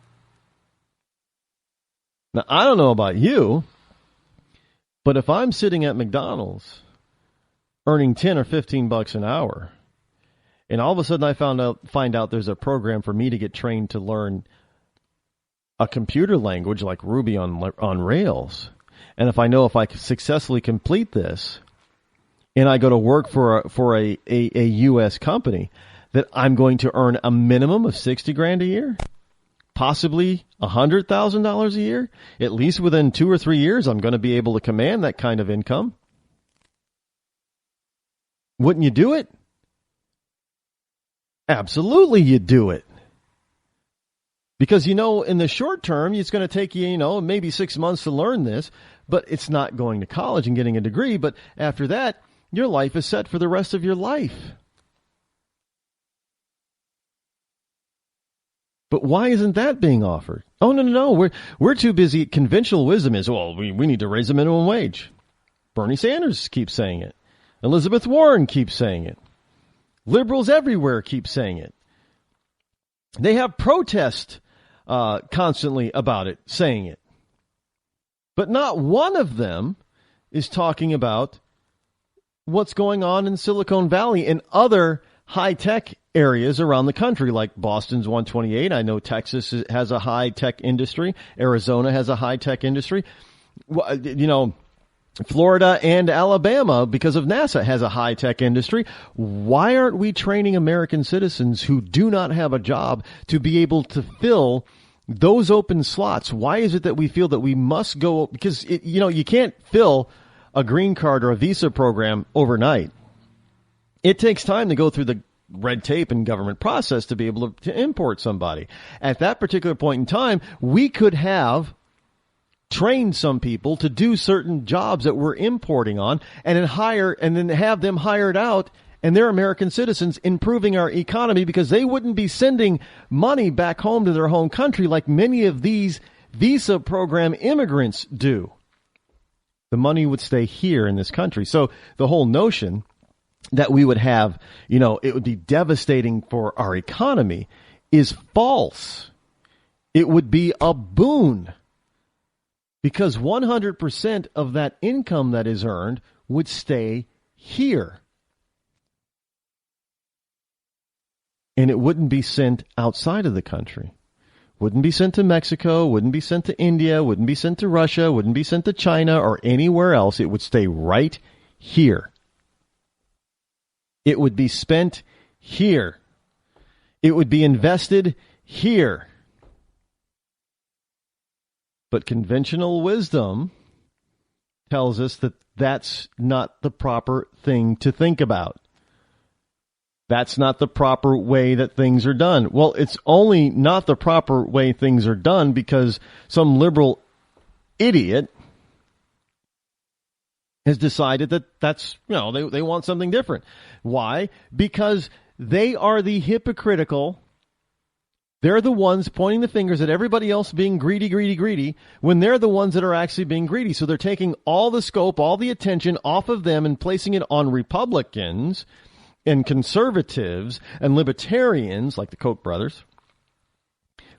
Now, I don't know about you, but if I'm sitting at McDonald's earning 10 or 15 bucks an hour, and all of a sudden I find out there's a program for me to get trained to learn a computer language like Ruby on Rails, and if I know if I successfully complete this, and I go to work for a U.S. company, that I'm going to earn a minimum of $60,000 a year, possibly $100,000 a year, at least within 2 or 3 years, I'm going to be able to command that kind of income. Wouldn't you do it? Absolutely, you do it. Because, in the short term, it's going to take you, maybe 6 months to learn this, but it's not going to college and getting a degree. But after that, your life is set for the rest of your life. But why isn't that being offered? Oh, no. We're too busy. Conventional wisdom is, we need to raise the minimum wage. Bernie Sanders keeps saying it. Elizabeth Warren keeps saying it. Liberals everywhere keep saying it. They have protest constantly about it, saying it. But not one of them is talking about what's going on in Silicon Valley and other high-tech areas around the country, like Boston's 128. I know Texas has a high-tech industry. Arizona has a high-tech industry. Florida and Alabama, because of NASA, has a high-tech industry. Why aren't we training American citizens who do not have a job to be able to fill those open slots? Why is it that we feel that we must go? Because, you can't fill a green card or a visa program overnight. It takes time to go through the red tape and government process to be able to import somebody. At that particular point in time, we could have trained some people to do certain jobs that we're importing on and then have them hired out, and they're American citizens, improving our economy, because they wouldn't be sending money back home to their home country like many of these visa program immigrants do. The money would stay here in this country. So the whole notion that we would have, it would be devastating for our economy is false. It would be a boon, because 100% of that income that is earned would stay here. And it wouldn't be sent outside of the country. Wouldn't be sent to Mexico, wouldn't be sent to India, wouldn't be sent to Russia, wouldn't be sent to China or anywhere else. It would stay right here. It would be spent here. It would be invested here. But conventional wisdom tells us that that's not the proper thing to think about. That's not the proper way that things are done. Well, it's only not the proper way things are done because some liberal idiot has decided that that's, they want something different. Why? Because they are the hypocritical. They're the ones pointing the fingers at everybody else being greedy, when they're the ones that are actually being greedy. So they're taking all the scope, all the attention off of them and placing it on Republicans and conservatives and libertarians, like the Koch brothers,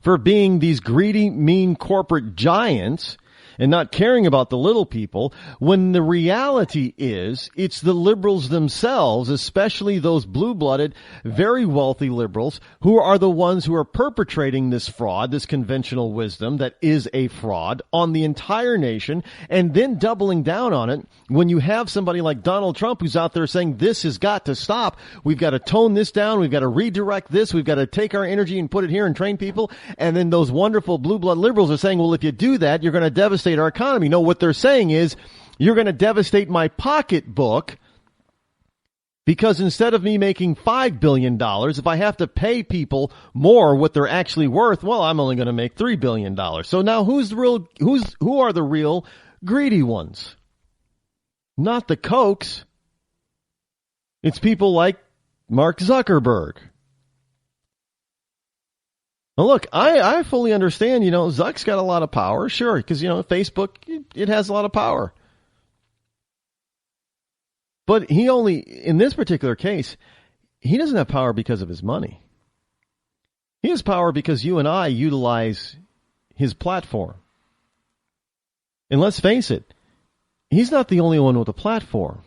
for being these greedy, mean corporate giants and not caring about the little people, when the reality is it's the liberals themselves, especially those blue-blooded, very wealthy liberals, who are the ones who are perpetrating this fraud, this conventional wisdom that is a fraud on the entire nation, and then doubling down on it when you have somebody like Donald Trump who's out there saying this has got to stop. We've got to tone this down. We've got to redirect this. We've got to take our energy and put it here and train people. And then those wonderful blue-blood liberals are saying, well, if you do that, you're going to devastate our economy. No, what they're saying is you're going to devastate my pocketbook, because instead of me making $5 billion, if I have to pay people more what they're actually worth, well, I'm only going to make $3 billion. So now who are the real greedy ones? Not the Kochs. It's people like Mark Zuckerberg. Well, look, I fully understand, Zuck's got a lot of power, sure, because, Facebook, it has a lot of power. But in this particular case, he doesn't have power because of his money. He has power because you and I utilize his platform. And let's face it, he's not the only one with a platform.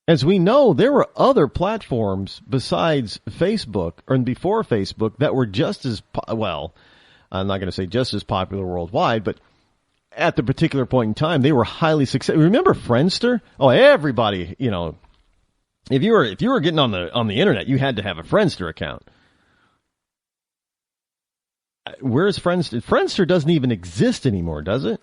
As we know, there were other platforms besides Facebook, or before Facebook, that were just as, well, I'm not going to say just as popular worldwide, but at the particular point in time, they were highly successful. Remember Friendster? Oh, everybody, if you were getting on the internet, you had to have a Friendster account. Where's Friendster? Friendster doesn't even exist anymore, does it?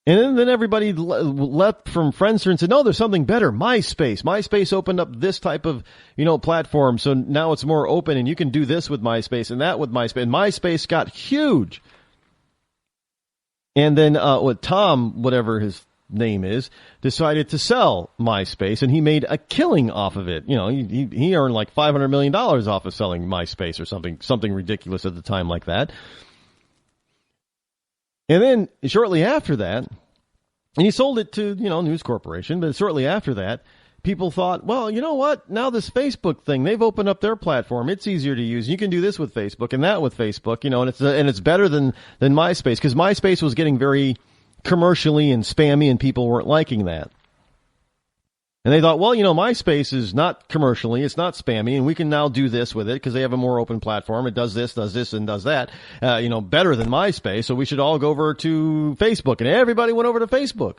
And then everybody left from Friendster and said, no, there's something better. MySpace. MySpace opened up this type of, platform. So now it's more open and you can do this with MySpace and that with MySpace. And MySpace got huge. And then, Tom, whatever his name is, decided to sell MySpace and he made a killing off of it. He earned like $500 million off of selling MySpace or something ridiculous at the time like that. And then shortly after that, and he sold it to, News Corporation, but shortly after that, people thought, well, you know what? Now this Facebook thing, they've opened up their platform. It's easier to use. You can do this with Facebook and that with Facebook, and it's better than MySpace because MySpace was getting very commercially and spammy and people weren't liking that. And they thought, well, MySpace is not commercially, it's not spammy, and we can now do this with it because they have a more open platform. It does this, and does that, better than MySpace. So we should all go over to Facebook. And everybody went over to Facebook.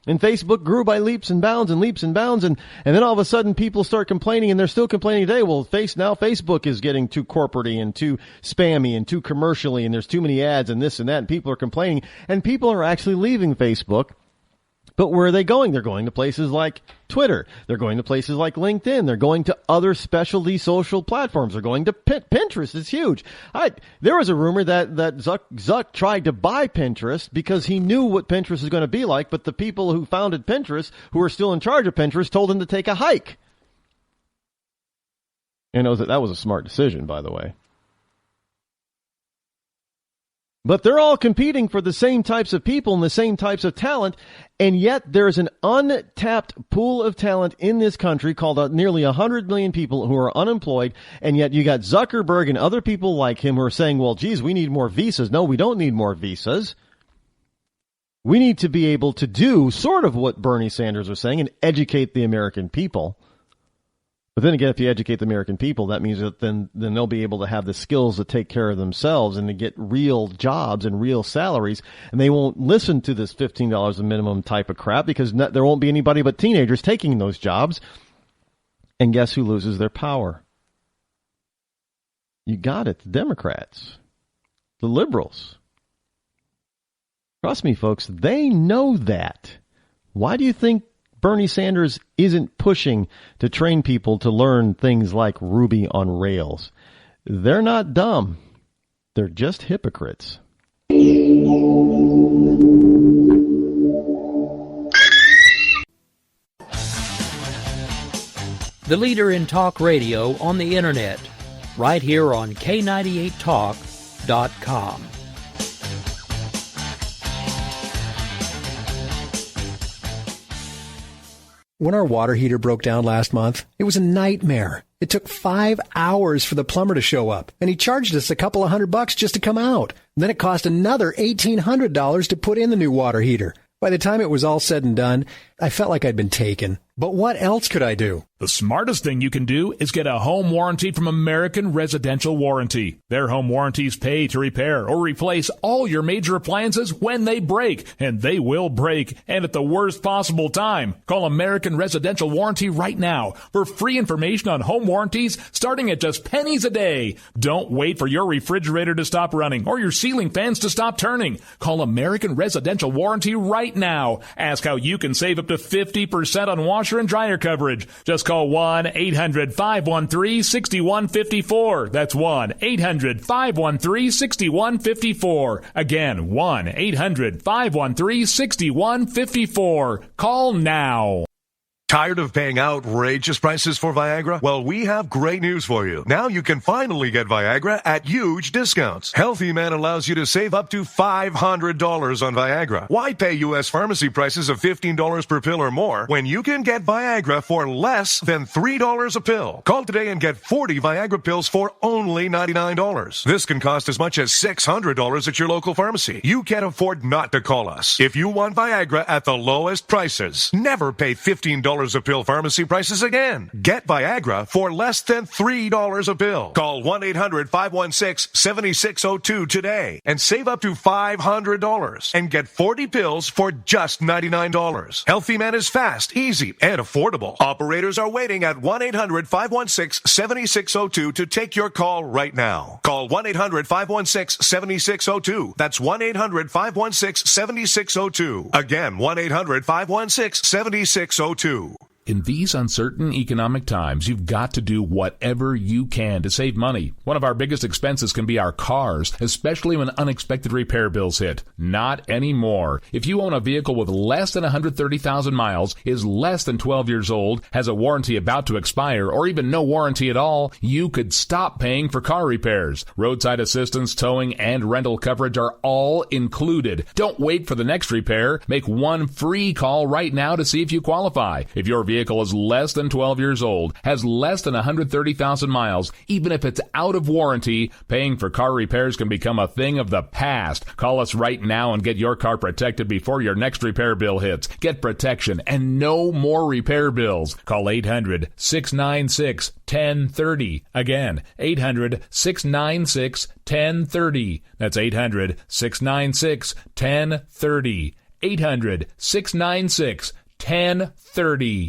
And Facebook grew by leaps and bounds. And then all of a sudden people start complaining, and they're still complaining today. Well, now Facebook is getting too corporate-y and too spammy and too commercially, and there's too many ads and this and that, and people are complaining. And people are actually leaving Facebook. But where are they going? They're going to places like Twitter. They're going to places like LinkedIn. They're going to other specialty social platforms. They're going to Pinterest. It's huge. There was a rumor that Zuck tried to buy Pinterest because he knew what Pinterest is going to be like, but the people who founded Pinterest, who are still in charge of Pinterest, told him to take a hike. And that was a smart decision, by the way. But they're all competing for the same types of people and the same types of talent, and yet there's an untapped pool of talent in this country called nearly 100 million people who are unemployed, and yet you got Zuckerberg and other people like him who are saying, well, geez, we need more visas. No, we don't need more visas. We need to be able to do sort of what Bernie Sanders was saying and educate the American people. But then again, if you educate the American people, that means that then they'll be able to have the skills to take care of themselves and to get real jobs and real salaries. And they won't listen to this $15 a minimum type of crap because there won't be anybody but teenagers taking those jobs. And guess who loses their power? You got it. The Democrats, the liberals. Trust me, folks, they know that. Why do you think Bernie Sanders isn't pushing to train people to learn things like Ruby on Rails? They're not dumb. They're just hypocrites. The leader in talk radio on the internet, right here on K98Talk.com. When our water heater broke down last month, it was a nightmare. It took 5 hours for the plumber to show up, and he charged us a couple of $100 just to come out. And then it cost another $1,800 to put in the new water heater. By the time it was all said and done, I felt like I'd been taken. But what else could I do? The smartest thing you can do is get a home warranty from American Residential Warranty. Their home warranties pay to repair or replace all your major appliances when they break, and they will break, and at the worst possible time. Call American Residential Warranty right now for free information on home warranties starting at just pennies a day. Don't wait for your refrigerator to stop running or your ceiling fans to stop turning. Call American Residential Warranty right now. Ask how you can save up to 50% on washer and dryer coverage. Just call 1-800-513-6154. That's 1-800-513-6154. Again, 1-800-513-6154. Call now. Tired of paying outrageous prices for Viagra? Well, we have great news for you. Now you can finally get Viagra at huge discounts. Healthy Man allows you to save up to $500 on Viagra. Why pay U.S. pharmacy prices of $15 per pill or more when you can get Viagra for less than $3 a pill? Call today and get 40 Viagra pills for only $99. This can cost as much as $600 at your local pharmacy. You can't afford not to call us. If you want Viagra at the lowest prices, never pay $15 $3 a pill pharmacy prices again. Get Viagra for less than $3 a pill. Call 1-800-516-7602 today and save up to $500 and get 40 pills for just $99. Healthy Man is fast, easy, and affordable. Operators are waiting at 1-800-516-7602 to take your call right now. Call 1-800-516-7602. That's 1-800-516-7602. Again, 1-800-516-7602. In these uncertain economic times, you've got to do whatever you can to save money. One of our biggest expenses can be our cars, especially when unexpected repair bills hit. Not anymore. If you own a vehicle with less than 130,000 miles, is less than 12 years old, has a warranty about to expire, or even no warranty at all, you could stop paying for car repairs. Roadside assistance, towing, and rental coverage are all included. Don't wait for the next repair. Make one free call right now to see if you qualify. If your vehicle is less than 12 years old, has less than 130,000 miles, even if it's out of warranty, paying for car repairs can become a thing of the past. Call us right now and get your car protected before your next repair bill hits. Get protection and no more repair bills. Call 800-696-1030. Again, 800-696-1030. That's 800-696-1030. 800-696-1030.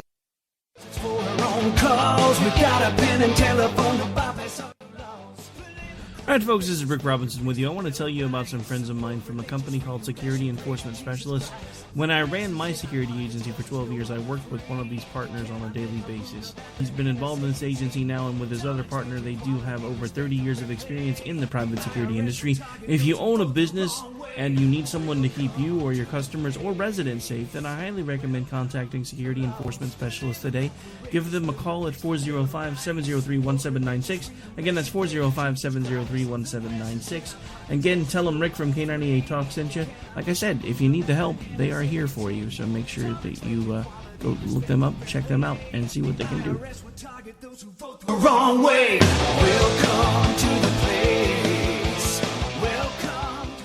All right, folks, this is Rick Robinson with you. I want to tell you about some friends of mine from a company called Security Enforcement Specialists. When I ran my security agency for 12 years, I worked with one of these partners on a daily basis. He's been involved in this agency now, and with his other partner, they do have over 30 years of experience in the private security industry. If you own a business and you need someone to keep you or your customers or residents safe, then I highly recommend contacting Security Enforcement Specialists today. Give them a call at 405-703-1796. Again, that's 405-703-1796. Again, tell them Rick from K98 Talk sent you. Like I said, if you need the help, they are here for you. So make sure that you go look them up, check them out, and see what they can do. The wrong way. Welcome to the place. Welcome to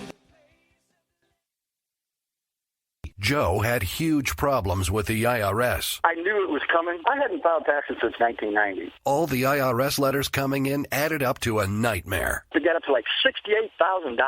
Joe had huge problems with the IRS. I knew it was coming. I hadn't filed taxes since 1990. All the IRS letters coming in added up to a nightmare. It got up to like $68,000.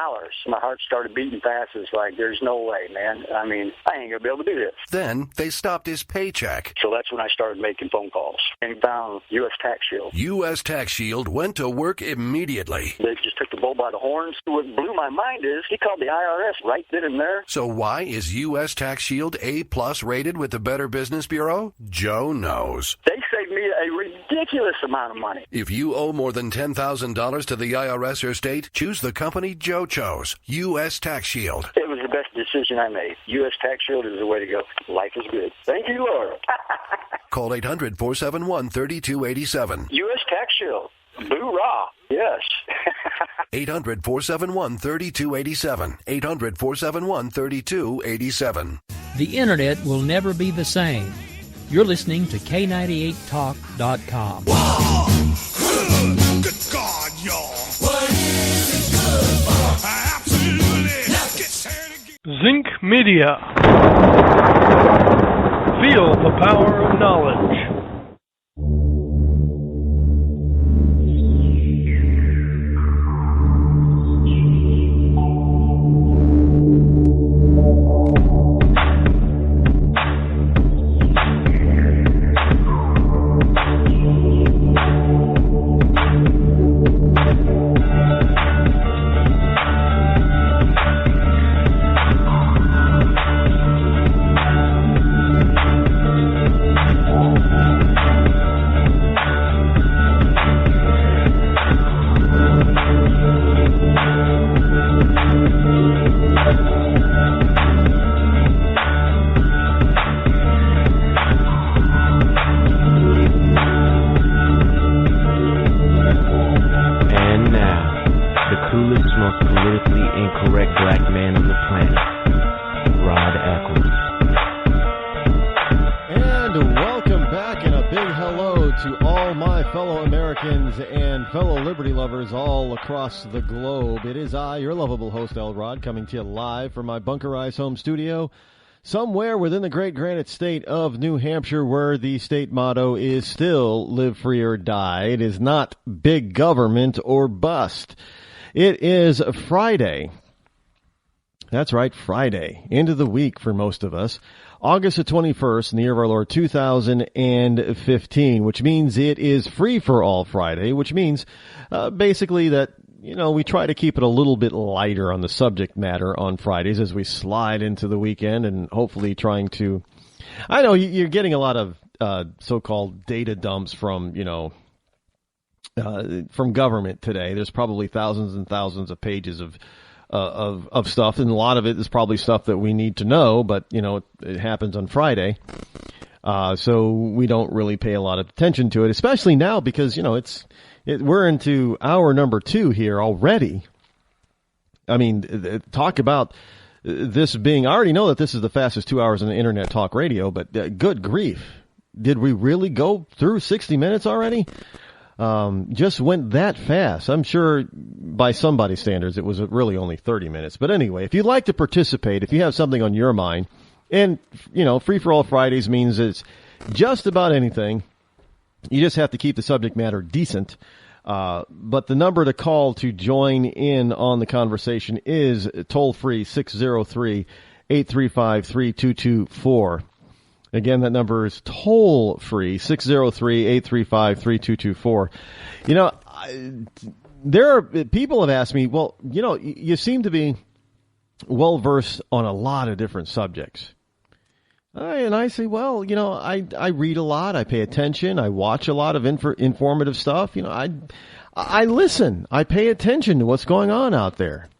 My heart started beating fast. It's like, there's no way, man. I mean, I ain't going to be able to do this. Then they stopped his paycheck. So that's when I started making phone calls and found U.S. Tax Shield. U.S. Tax Shield went to work immediately. They just took the bull by the horns. What blew my mind is he called the IRS right then and there. So why is U.S. Tax Shield A+ rated with the Better Business Bureau? Joe knows. They saved me a ridiculous amount of money. If you owe more than $10,000 to the IRS or state, choose the company Joe chose, U.S. Tax Shield. It was the best decision I made. U.S. Tax Shield is the way to go. Life is good. Thank you, Lord. Call 800-471-3287. U.S. Tax Shield. Boo-rah. Yes. 800-471-3287. 800-471-3287. The Internet will never be the same. You're listening to K98Talk.com. Good God, y'all. What is it good for? Absolutely. Let's get Zinc Media. Feel the power of knowledge. Across the globe. It is I, your lovable host, Rod, coming to you live from my bunkerized home studio, somewhere within the great granite state of New Hampshire, where the state motto is still live free or die. It is not big government or bust. It is Friday. That's right, Friday. End of the week for most of us. August the 21st in the year of our Lord 2015, which means it is free for all Friday, which means basically that, we try to keep it a little bit lighter on the subject matter on Fridays as we slide into the weekend and hopefully trying to, I know you're getting a lot of so-called data dumps from government today. There's probably thousands and thousands of pages of stuff, and a lot of it is probably stuff that we need to know, but, it happens on Friday. So we don't really pay a lot of attention to it, especially now because, we're into hour number 2 here already. I mean, talk about this being, I already know that this is the fastest 2 hours in the internet talk radio, but good grief. Did we really go through 60 minutes already? Just went that fast. I'm sure by somebody's standards it was really only 30 minutes. But anyway, if you'd like to participate, if you have something on your mind, and, Free for All Fridays means it's just about anything. You just have to keep the subject matter decent. But the number to call to join in on the conversation is toll-free 603-835-3224. Again, that number is toll-free, 603-835-3224. People have asked me, well, you seem to be well-versed on a lot of different subjects. And I say, well, I read a lot, I pay attention, I watch a lot of informative stuff. I listen, I pay attention to what's going on out there.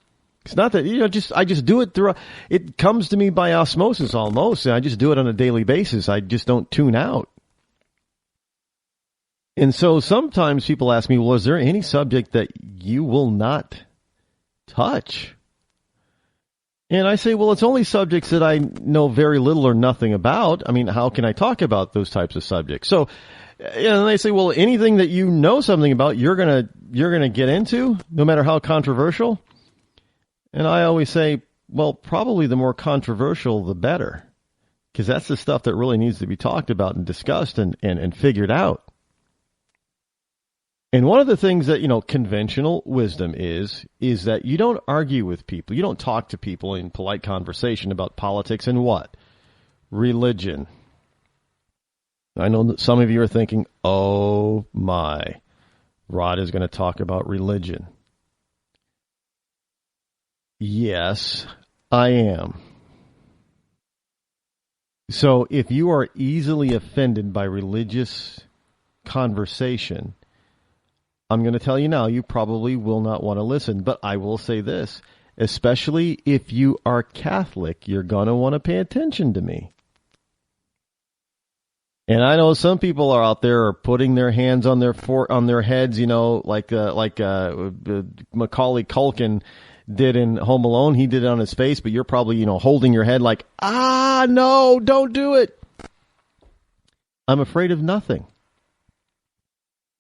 It's not that, I just do it through, it comes to me by osmosis almost, and I just do it on a daily basis. I just don't tune out. And so sometimes people ask me, well, is there any subject that you will not touch? And I say, well, it's only subjects that I know very little or nothing about. I mean, how can I talk about those types of subjects? So, and they say, well, anything that you know something about, you're gonna get into, no matter how controversial. And I always say, well, probably the more controversial, the better, because that's the stuff that really needs to be talked about and discussed and figured out. And one of the things that, conventional wisdom is that you don't argue with people. You don't talk to people in polite conversation about politics and what? Religion. I know that some of you are thinking, oh my, Rod is going to talk about religion. Yes, I am. So if you are easily offended by religious conversation, I'm going to tell you now, you probably will not want to listen. But I will say this, especially if you are Catholic, you're going to want to pay attention to me. And I know some people are out there are putting their hands on their heads, like Macaulay Culkin did in Home Alone. He did it on his face, but you're probably, holding your head like, no, don't do it. I'm afraid of nothing.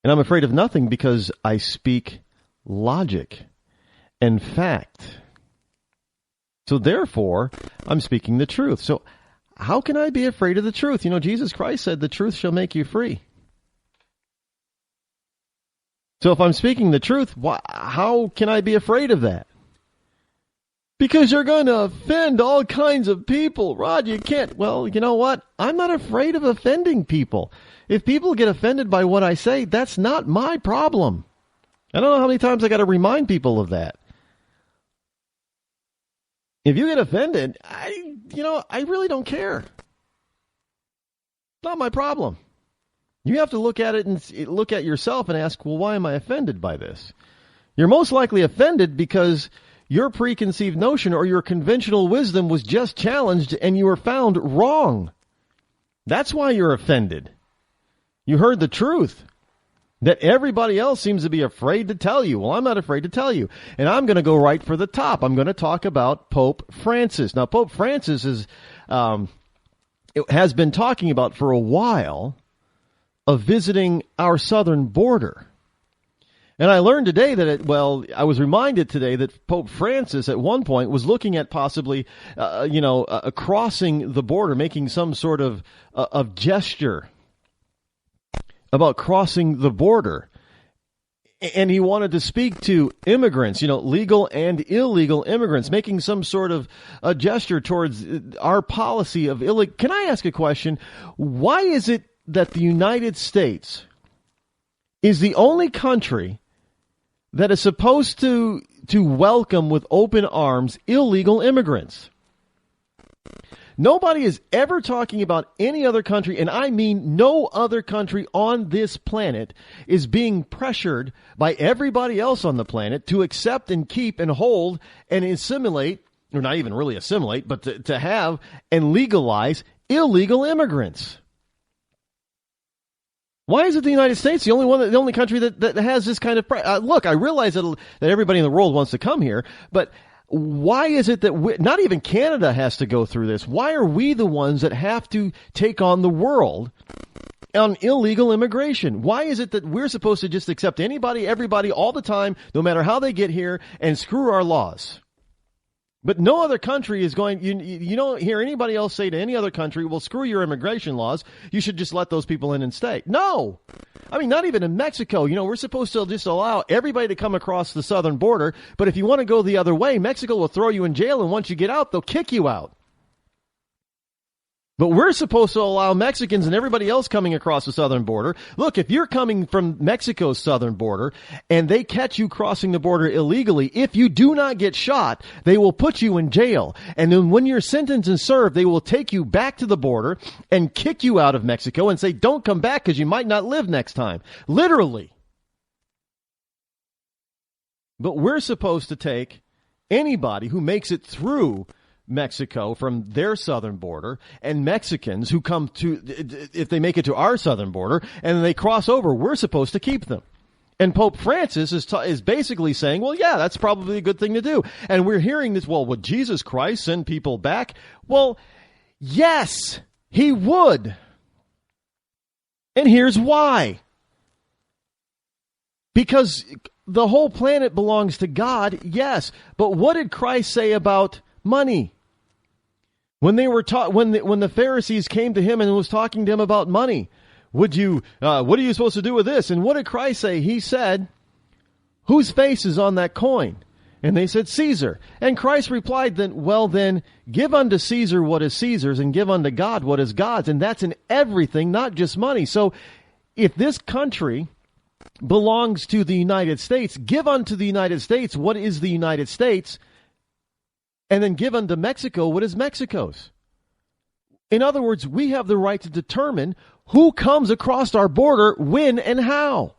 And I'm afraid of nothing because I speak logic and fact. So therefore, I'm speaking the truth. So how can I be afraid of the truth? Jesus Christ said the truth shall make you free. So if I'm speaking the truth, how can I be afraid of that? Because you're going to offend all kinds of people. Rod, you can't. Well, you know what? I'm not afraid of offending people. If people get offended by what I say, that's not my problem. I don't know how many times I got to remind people of that. If you get offended, I really don't care. It's not my problem. You have to look at it and look at yourself and ask, well, why am I offended by this? You're most likely offended because your preconceived notion or your conventional wisdom was just challenged and you were found wrong. That's why you're offended. You heard the truth that everybody else seems to be afraid to tell you. Well, I'm not afraid to tell you. And I'm going to go right for the top. I'm going to talk about Pope Francis. Now, Pope Francis has been talking about for a while of visiting our southern border. And I learned today that, I was reminded today that Pope Francis at one point was looking at possibly, crossing the border, making some sort of gesture about crossing the border. And he wanted to speak to immigrants, legal and illegal immigrants, making some sort of a gesture towards our policy of illegal. Can I ask a question? Why is it that the United States is the only country that is supposed to welcome with open arms illegal immigrants? Nobody is ever talking about any other country, and I mean no other country on this planet is being pressured by everybody else on the planet to accept and keep and hold and assimilate, or not even really assimilate, but to have and legalize illegal immigrants. Why is it the United States the only country that has this kind of look? I realize that everybody in the world wants to come here, but why is it that not even Canada has to go through this? Why are we the ones that have to take on the world on illegal immigration? Why is it that we're supposed to just accept anybody, everybody, all the time, no matter how they get here, and screw our laws? But no other country is going, you don't hear anybody else say to any other country, well, screw your immigration laws. You should just let those people in and stay. No. I mean, not even in Mexico. We're supposed to just allow everybody to come across the southern border. But if you want to go the other way, Mexico will throw you in jail. And once you get out, they'll kick you out. But we're supposed to allow Mexicans and everybody else coming across the southern border. Look, if you're coming from Mexico's southern border and they catch you crossing the border illegally, if you do not get shot, they will put you in jail. And then when you're sentenced and served, they will take you back to the border and kick you out of Mexico and say, don't come back because you might not live next time. Literally. But we're supposed to take anybody who makes it through Mexico from their southern border, and Mexicans who come to, if they make it to our southern border and they cross over, we're supposed to keep them. And Pope Francis is basically saying, well, yeah, that's probably a good thing to do. And we're hearing this, well, would Jesus Christ send people back? Well, yes, he would. And here's why. Because the whole planet belongs to God, yes. But what did Christ say about money? When they were when the Pharisees came to him and was talking to him about money, what are you supposed to do with this? And what did Christ say? He said, whose face is on that coin? And they said, Caesar. And Christ replied, then give unto Caesar what is Caesar's and give unto God what is God's. And that's in everything, not just money. So if this country belongs to the United States, give unto the United States what is the United States, and then give unto Mexico what is Mexico's. In other words, we have the right to determine who comes across our border, when, and how.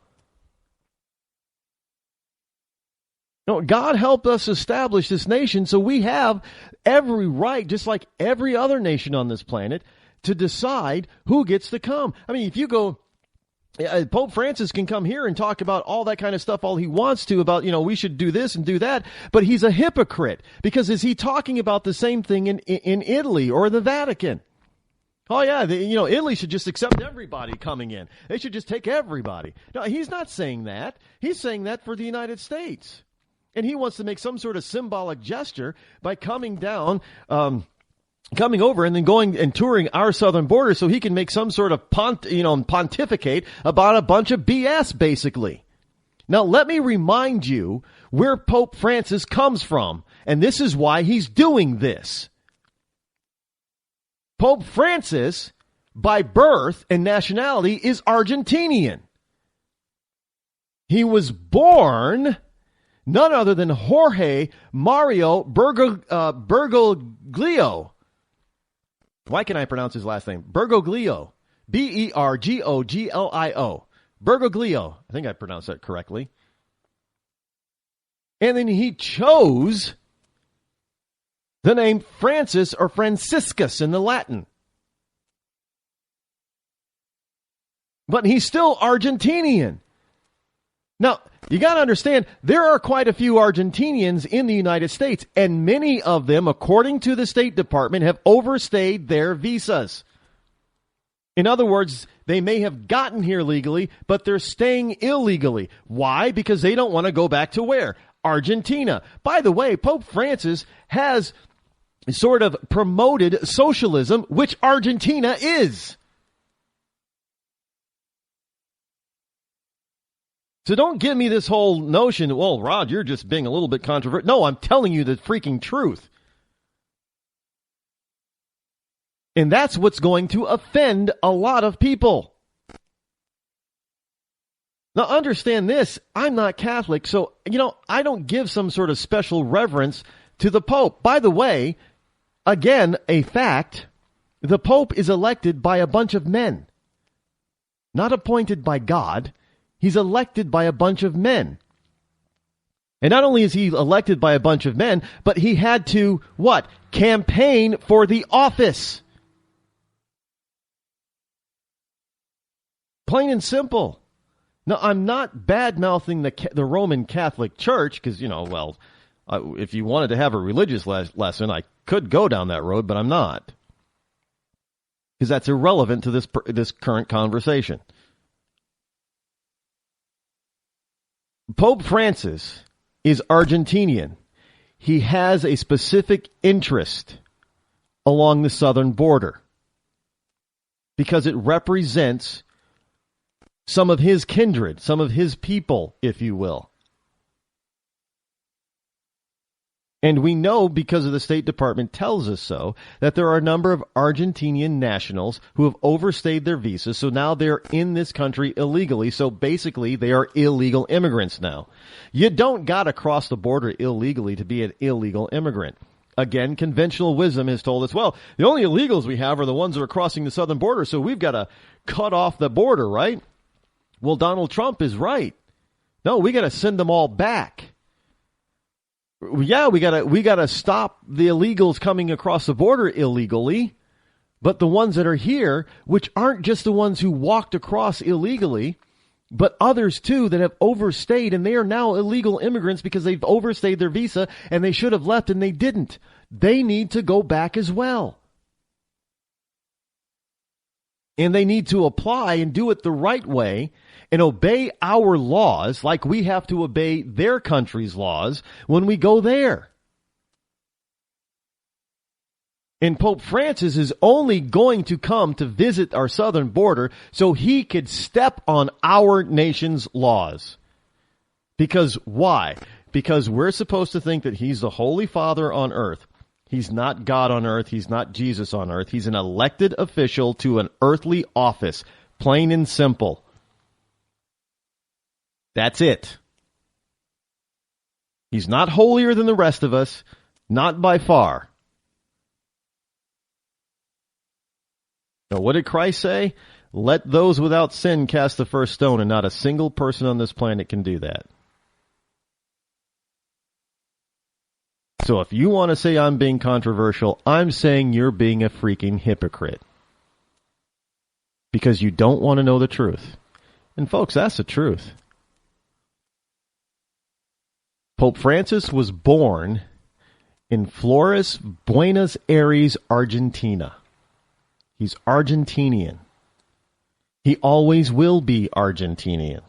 No, God helped us establish this nation, so we have every right, just like every other nation on this planet, to decide who gets to come. I mean, if you go, Pope Francis can come here and talk about all that kind of stuff all he wants to about, we should do this and do that. But he's a hypocrite, because is he talking about the same thing in Italy or the Vatican? Oh, yeah, Italy should just accept everybody coming in. They should just take everybody. No, he's not saying that. He's saying that for the United States. And he wants to make some sort of symbolic gesture by coming down, coming over and then going and touring our southern border so he can make some sort of pontificate about a bunch of BS, basically. Now, let me remind you where Pope Francis comes from, and this is why he's doing this. Pope Francis, by birth and nationality, is Argentinian. He was born none other than Jorge Mario Bergoglio. Why can I pronounce his last name? Bergoglio. Bergoglio. Bergoglio. I think I pronounced that correctly. And then he chose the name Francis or Franciscus in the Latin. But he's still Argentinian. Now, you got to understand, there are quite a few Argentinians in the United States, and many of them, according to the State Department, have overstayed their visas. In other words, They may have gotten here legally, but they're staying illegally. Why? Because they don't want to go back to where? Argentina. By the way, Pope Francis has sort of promoted socialism, which Argentina is. So don't give me this whole notion, well, Rod, you're just being a little bit controversial. No, I'm telling you the freaking truth. And that's what's going to offend a lot of people. Now, understand this. I'm not Catholic, so, I don't give some sort of special reverence to the Pope. By the way, again, a fact, the Pope is elected by a bunch of men. Not appointed by God. He's elected by a bunch of men. And not only is he elected by a bunch of men, but he had to, what? Campaign for the office. Plain and simple. Now, I'm not bad-mouthing the Roman Catholic Church, because, if you wanted to have a religious lesson, I could go down that road, but I'm not. Because that's irrelevant to this current conversation. Pope Francis is Argentinian. He has a specific interest along the southern border because it represents some of his kindred, some of his people, if you will. And we know, because of the State Department tells us so, that there are a number of Argentinian nationals who have overstayed their visas, so now they're in this country illegally, so basically they are illegal immigrants now. You don't gotta cross the border illegally to be an illegal immigrant. Again, conventional wisdom has told us, well, the only illegals we have are the ones that are crossing the southern border, so we've got to cut off the border, right? Well, Donald Trump is right. No, we got to send them all back. Yeah, we got to stop the illegals coming across the border illegally, but the ones that are here, which aren't just the ones who walked across illegally, but others too that have overstayed, and they are now illegal immigrants because they've overstayed their visa and they should have left and they didn't. They need to go back as well. And they need to apply and do it the right way and obey our laws like we have to obey their country's laws when we go there. And Pope Francis is only going to come to visit our southern border so he could step on our nation's laws. Because why? Because we're supposed to think that he's the Holy Father on earth. He's not God on earth. He's not Jesus on earth. He's an elected official to an earthly office. Plain and simple. That's it. He's not holier than the rest of us. Not by far. Now, what did Christ say? Let those without sin cast the first stone, and not a single person on this planet can do that. So if you want to say I'm being controversial, I'm saying you're being a freaking hypocrite. Because you don't want to know the truth. And folks, that's the truth. Pope Francis was born in Flores, Buenos Aires, Argentina. He's Argentinian. He always will be Argentinian.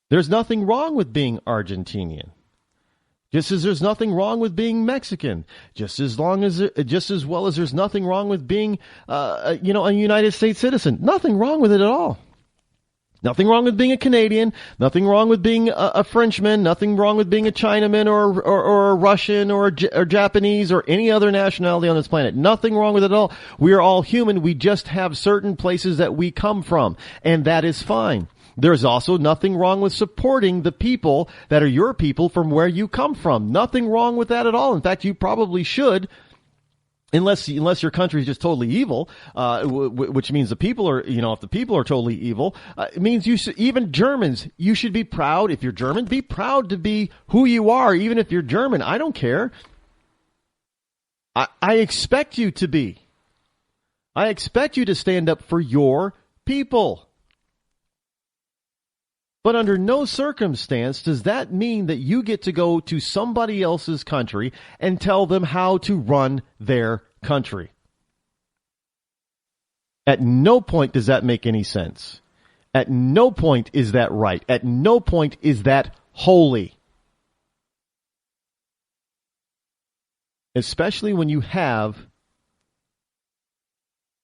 There's nothing wrong with being Argentinian. Just as there's nothing wrong with being Mexican, just as well as there's nothing wrong with being, a United States citizen. Nothing wrong with it at all. Nothing wrong with being a Canadian. Nothing wrong with being a Frenchman. Nothing wrong with being a Chinaman or a Russian or Japanese or any other nationality on this planet. Nothing wrong with it at all. We are all human. We just have certain places that we come from, and that is fine. There's also nothing wrong with supporting the people that are your people from where you come from. Nothing wrong with that at all. In fact, you probably should, unless your country is just totally evil, which means the people are, if the people are totally evil, it means even Germans, you should be proud. If you're German, be proud to be who you are, even if you're German. I don't care. I expect you to be. I expect you to stand up for your people. But under no circumstance does that mean that you get to go to somebody else's country and tell them how to run their country. At no point does that make any sense. At no point is that right. At no point is that holy. Especially when you have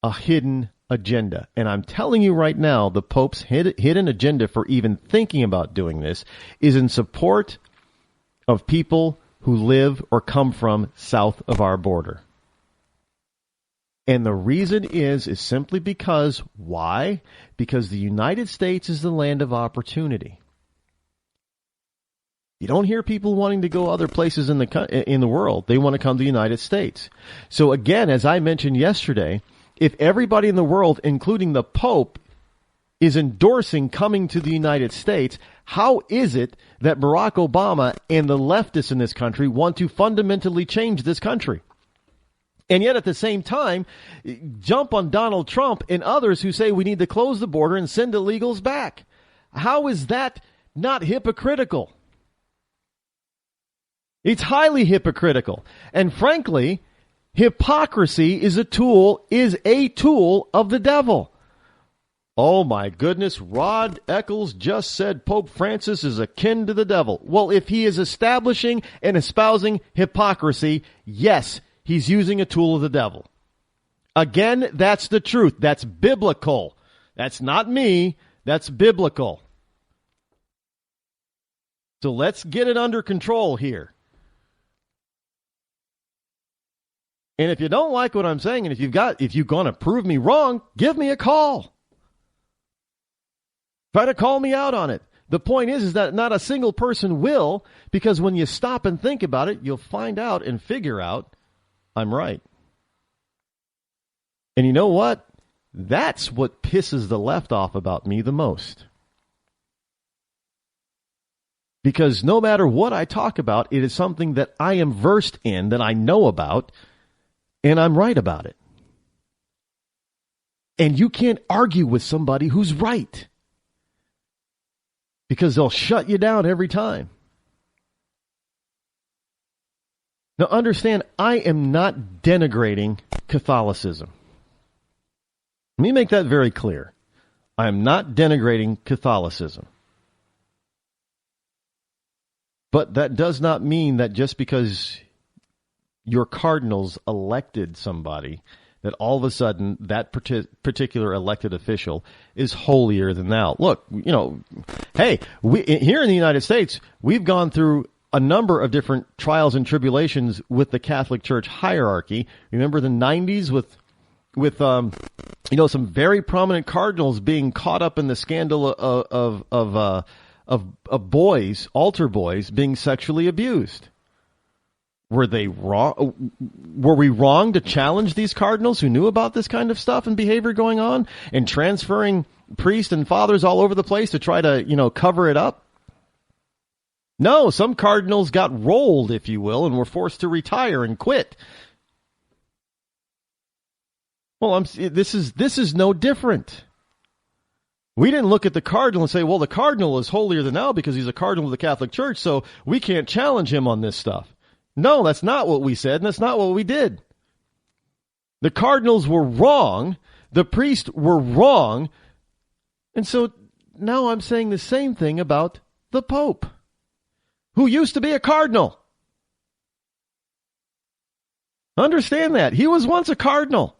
a hidden agenda. And I'm telling you right now, the Pope's hidden agenda for even thinking about doing this is in support of people who live or come from south of our border. And the reason is simply because, why? Because the United States is the land of opportunity. You don't hear people wanting to go other places in the world. They want to come to the United States. So again, as I mentioned yesterday, if everybody in the world, including the Pope, is endorsing coming to the United States, how is it that Barack Obama and the leftists in this country want to fundamentally change this country? And yet at the same time, jump on Donald Trump and others who say we need to close the border and send illegals back. How is that not hypocritical? It's highly hypocritical. And frankly, hypocrisy is a tool of the devil. Oh my goodness, Rod Eccles just said Pope Francis is akin to the devil. Well, if he is establishing and espousing hypocrisy, yes, he's using a tool of the devil. Again, that's the truth. That's biblical. That's not me. That's biblical. So let's get it under control here. And if you don't like what I'm saying, and if you're going to prove me wrong, give me a call. Try to call me out on it. The point is that not a single person will, because when you stop and think about it, you'll find out and figure out I'm right. And you know what? That's what pisses the left off about me the most. Because no matter what I talk about, it is something that I am versed in, that I know about, and I'm right about it. And you can't argue with somebody who's right, because they'll shut you down every time. Now understand, I am not denigrating Catholicism. Let me make that very clear. I am not denigrating Catholicism. But that does not mean that just because your cardinals elected somebody, that all of a sudden that particular elected official is holier than thou. Look, hey, here in the United States, we've gone through a number of different trials and tribulations with the Catholic Church hierarchy. Remember the 90s with some very prominent cardinals being caught up in the scandal of boys, altar boys, being sexually abused. Were they wrong? Were we wrong to challenge these cardinals who knew about this kind of stuff and behavior going on, and transferring priests and fathers all over the place to try to, cover it up? No, some cardinals got rolled, if you will, and were forced to retire and quit. Well, this is no different. We didn't look at the cardinal and say, well, the cardinal is holier than thou because he's a cardinal of the Catholic Church, so we can't challenge him on this stuff. No, that's not what we said, and that's not what we did. The cardinals were wrong. The priests were wrong. And so now I'm saying the same thing about the Pope, who used to be a cardinal. Understand that. He was once a cardinal.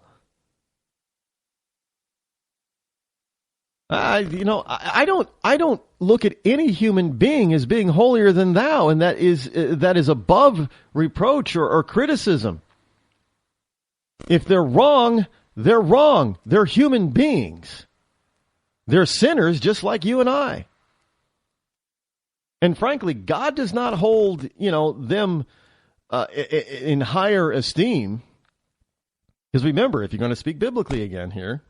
I don't look at any human being as being holier than thou, and that is above reproach or criticism. If they're wrong, they're wrong. They're human beings. They're sinners just like you and I. And frankly, God does not hold, them in higher esteem. Because remember, if you're going to speak biblically again here,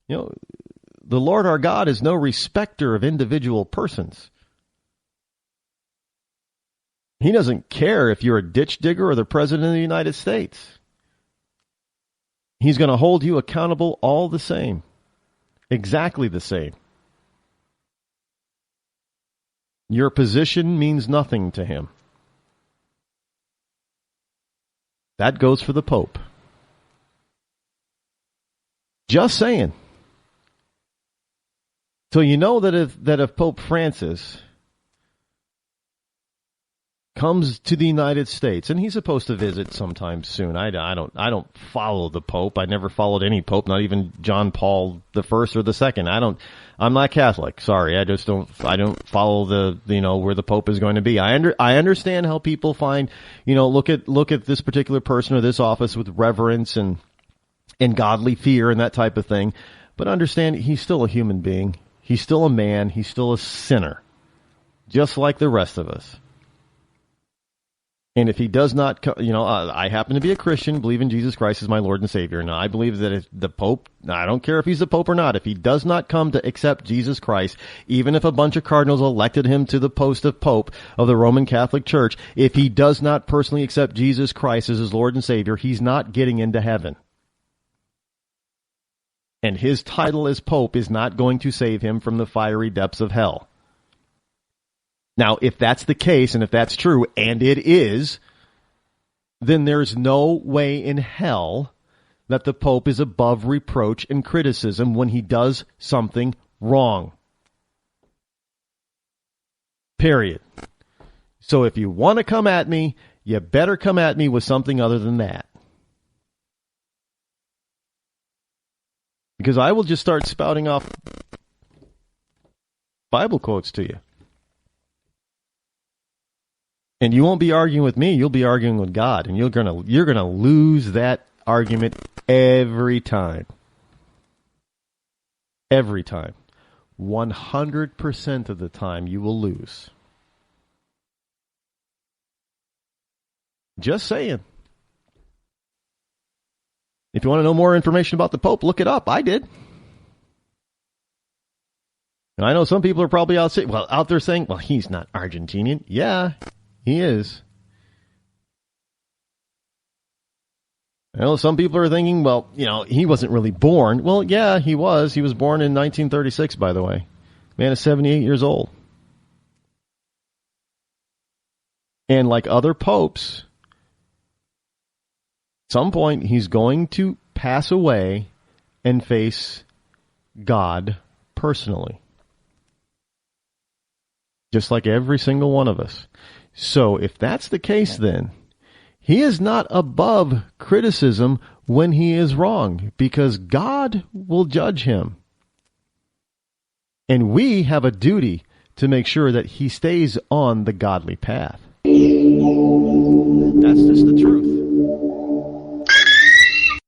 the Lord our God is no respecter of individual persons. He doesn't care if you're a ditch digger or the President of the United States. He's going to hold you accountable all the same. Exactly the same. Your position means nothing to him. That goes for the Pope. Just saying. So you know that if Pope Francis comes to the United States, and he's supposed to visit sometime soon. I don't follow the Pope. I never followed any Pope, not even John Paul the First or the Second. I'm not Catholic. Sorry, I don't follow where the Pope is going to be. I understand how people find, look at this particular person or this office with reverence and godly fear and that type of thing. But understand, he's still a human being. He's still a man. He's still a sinner, just like the rest of us. And if he does not, I happen to be a Christian, believe in Jesus Christ as my Lord and Savior. And I believe that if the Pope, I don't care if he's the Pope or not, if he does not come to accept Jesus Christ, even if a bunch of cardinals elected him to the post of Pope of the Roman Catholic Church, if he does not personally accept Jesus Christ as his Lord and Savior, he's not getting into heaven. And his title as Pope is not going to save him from the fiery depths of hell. Now, if that's the case, and if that's true, and it is, then there's no way in hell that the Pope is above reproach and criticism when he does something wrong. Period. So if you want to come at me, you better come at me with something other than that. Because I will just start spouting off Bible quotes to you. And you won't be arguing with me, you'll be arguing with God, and you're gonna lose that argument every time. Every time. 100% of the time you will lose. Just saying. If you want to know more information about the Pope, look it up. I did. And I know some people are probably out there saying, well, he's not Argentinian. Yeah, he is. I know some people are thinking, well, he wasn't really born. Well, yeah, he was. He was born in 1936, by the way. Man is 78 years old. And like other popes, at some point he's going to pass away and face God personally. Just like every single one of us. So if that's the case, then he is not above criticism when he is wrong, because God will judge him. And we have a duty to make sure that he stays on the godly path. That's just the truth.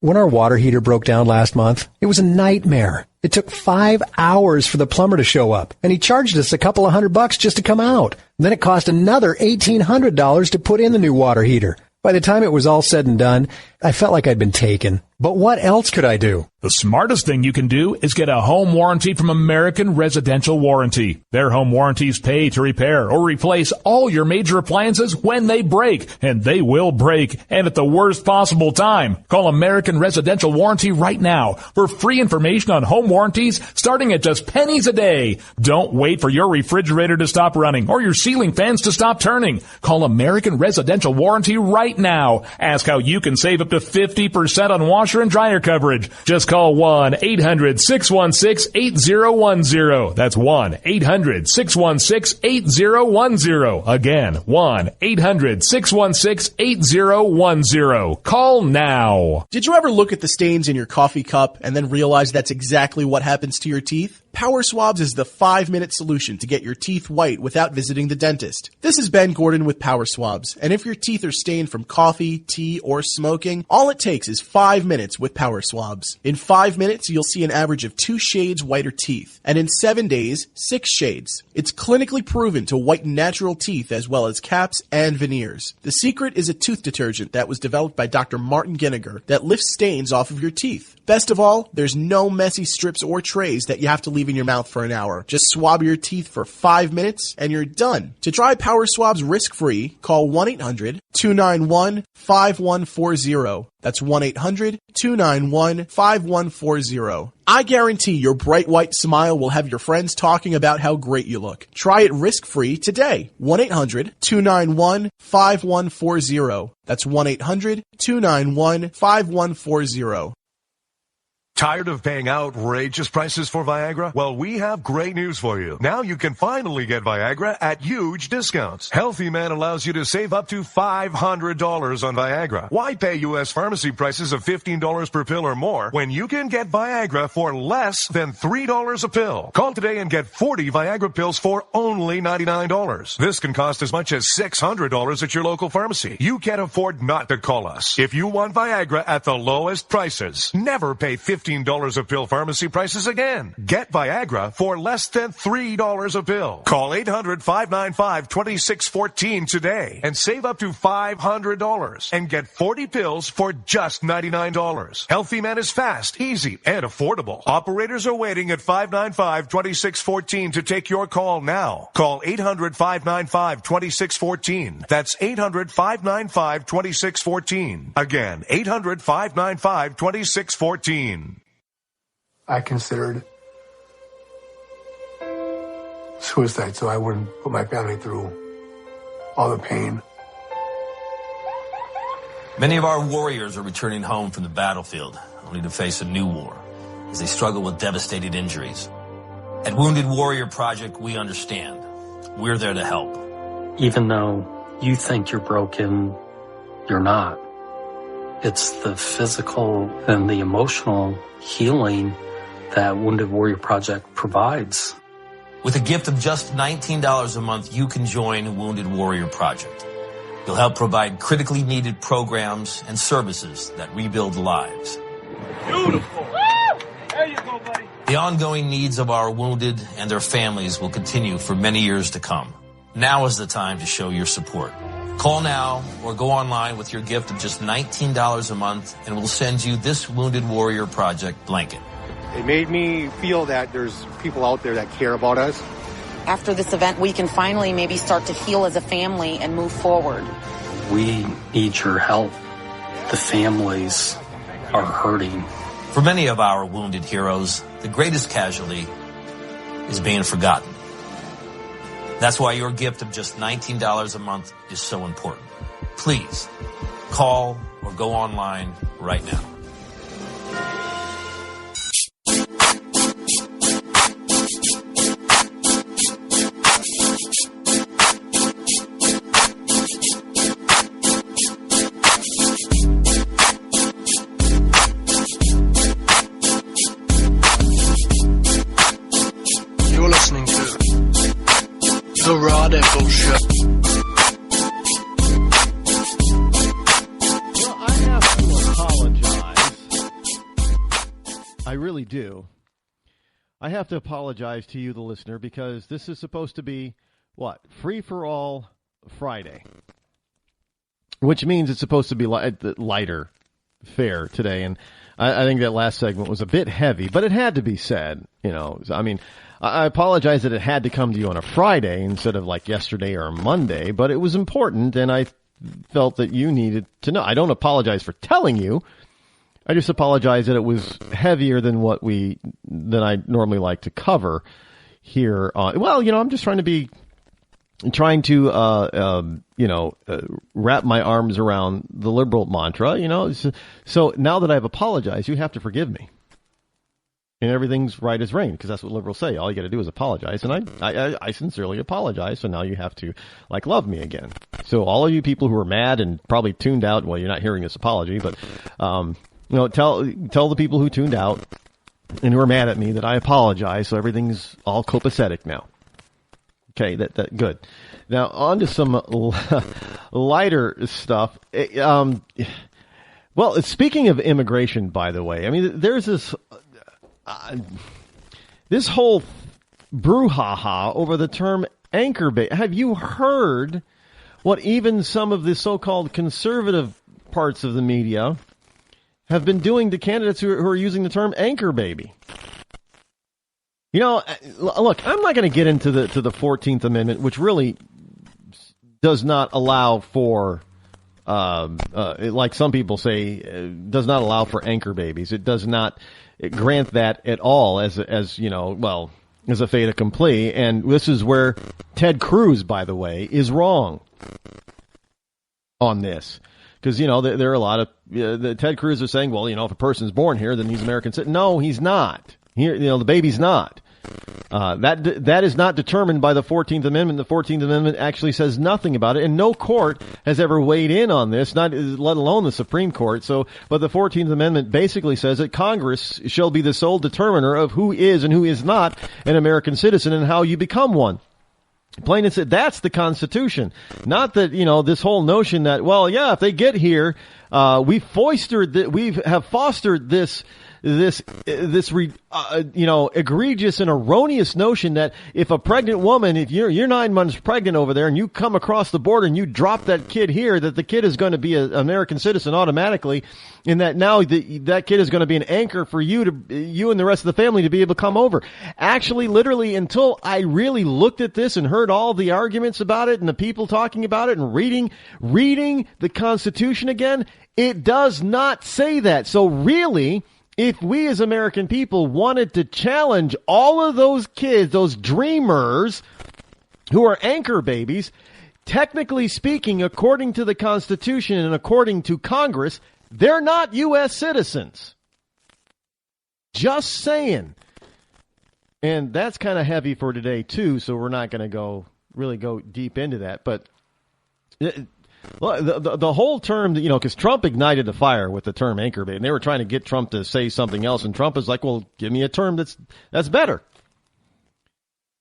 When our water heater broke down last month, it was a nightmare. It took 5 hours for the plumber to show up, and he charged us a couple of $100 just to come out. And then it cost another $1,800 to put in the new water heater. By the time it was all said and done, I felt like I'd been taken. But what else could I do? The smartest thing you can do is get a home warranty from American Residential Warranty. Their home warranties pay to repair or replace all your major appliances when they break, and they will break, and at the worst possible time. Call American Residential Warranty right now for free information on home warranties starting at just pennies a day. Don't wait for your refrigerator to stop running or your ceiling fans to stop turning. Call American Residential Warranty right now. Ask how you can save up to 50% on washer and dryer coverage. Just call 1-800-616-8010. That's 1-800-616-8010. Again, 1-800-616-8010. Call now. Did you ever look at the stains in your coffee cup and then realize that's exactly what happens to your teeth? Power Swabs is the 5-minute solution to get your teeth white without visiting the dentist. This is Ben Gordon with Power Swabs, and if your teeth are stained from coffee, tea, or smoking, all it takes is 5 minutes with Power Swabs. In 5 minutes, you'll see an average of 2 shades whiter teeth, and in 7 days, 6 shades. It's clinically proven to whiten natural teeth as well as caps and veneers. The secret is a tooth detergent that was developed by Dr. Martin Ginniger that lifts stains off of your teeth. Best of all, there's no messy strips or trays that you have to leave in your mouth for an hour. Just swab your teeth for 5 minutes and you're done. To try Power Swabs risk-free, call 1-800-291-5140. That's 1-800-291-5140. I guarantee your bright white smile will have your friends talking about how great you look. Try it risk-free today. 1-800-291-5140. That's 1-800-291-5140. Tired of paying outrageous prices for Viagra? Well, we have great news for you. Now you can finally get Viagra at huge discounts. Healthy Man allows you to save up to $500 on Viagra. Why pay U.S. pharmacy prices of $15 per pill or more when you can get Viagra for less than $3 a pill? Call today and get 40 Viagra pills for only $99. This can cost as much as $600 at your local pharmacy. You can't afford not to call us. If you want Viagra at the lowest prices, never pay $15 a pill pharmacy prices again. Get Viagra for less than $3 a pill. Call 800-595-2614 today and save up to $500 and get 40 pills for just $99. Healthy Man is fast, easy, and affordable. Operators are waiting at 595-2614 to take your call now. Call 800-595-2614. That's 800-595-2614. Again, 800-595-2614. I considered suicide so I wouldn't put my family through all the pain. Many of our warriors are returning home from the battlefield, only to face a new war as they struggle with devastating injuries. At Wounded Warrior Project, we understand. We're there to help. Even though you think you're broken, you're not. It's the physical and the emotional healing that Wounded Warrior Project provides. With a gift of just $19 a month, you can join Wounded Warrior Project. You'll help provide critically needed programs and services that rebuild lives. Beautiful. Woo! There you go, buddy. The ongoing needs of our wounded and their families will continue for many years to come. Now is the time to show your support. Call now or go online with your gift of just $19 a month and we'll send you this Wounded Warrior Project blanket. It made me feel that there's people out there that care about us. After this event, we can finally maybe start to heal as a family and move forward. We need your help. The families are hurting. For many of our wounded heroes, the greatest casualty is being forgotten. That's why your gift of just $19 a month is so important. Please call or go online right now. You're listening to The Rod Eccles Show. Well, I have to apologize. I really do. I have to apologize to you, the listener, because this is supposed to be, what, Free-for-All Friday. Which means it's supposed to be lighter fare today. And I think that last segment was a bit heavy, but it had to be said. You know, I mean, I apologize that it had to come to you on a Friday instead of like yesterday or Monday, but it was important, and I felt that you needed to know. I don't apologize for telling you. I just apologize that it was heavier than than I normally like to cover here on. Well, you know, I'm just trying to wrap my arms around the liberal mantra, you know. So now that I've apologized, you have to forgive me. And everything's right as rain, because that's what liberals say. All you got to do is apologize, and I sincerely apologize. So now you have to love me again. So all of you people who are mad and probably tuned out, well, you're not hearing this apology, but tell the people who tuned out and who are mad at me that I apologize. So everything's all copacetic now. Okay, that good. Now on to some lighter stuff. Well, speaking of immigration, by the way, I mean there's this whole brouhaha over the term anchor bait. Have you heard what even some of the so-called conservative parts of the media have been doing to candidates who are using the term anchor baby? You know, look, I'm not going to get into the 14th Amendment, which really does not allow for, like some people say, does not allow for anchor babies. It does not grant that at all as a fait accompli. And this is where Ted Cruz, by the way, is wrong on this. Because, there are a lot of, Ted Cruz is saying, well, if a person's born here, then he's American citizen. No, he's not. Here, the baby's not. That is not determined by the 14th Amendment. The 14th Amendment actually says nothing about it, and no court has ever weighed in on this, let alone the Supreme Court. But the 14th Amendment basically says that Congress shall be the sole determiner of who is and who is not an American citizen and how you become one. Plain and simple, that's the Constitution. Not that, this whole notion that, well, yeah, if they get here, we have fostered this egregious and erroneous notion that if a pregnant woman, if you're 9 months pregnant over there and you come across the border and you drop that kid here, that the kid is going to be an American citizen automatically, and that now that kid is going to be an anchor for you and the rest of the family to be able to come over. Actually, literally, until I really looked at this and heard all the arguments about it and the people talking about it and reading the Constitution again, it does not say that. So really, if we as American people wanted to challenge all of those kids, those dreamers who are anchor babies, technically speaking, according to the Constitution and according to Congress, they're not U.S. citizens. Just saying. And that's kind of heavy for today, too, so we're not going to really go deep into that. But the whole term, because Trump ignited the fire with the term anchor baby, and they were trying to get Trump to say something else, and Trump is like, well, give me a term that's better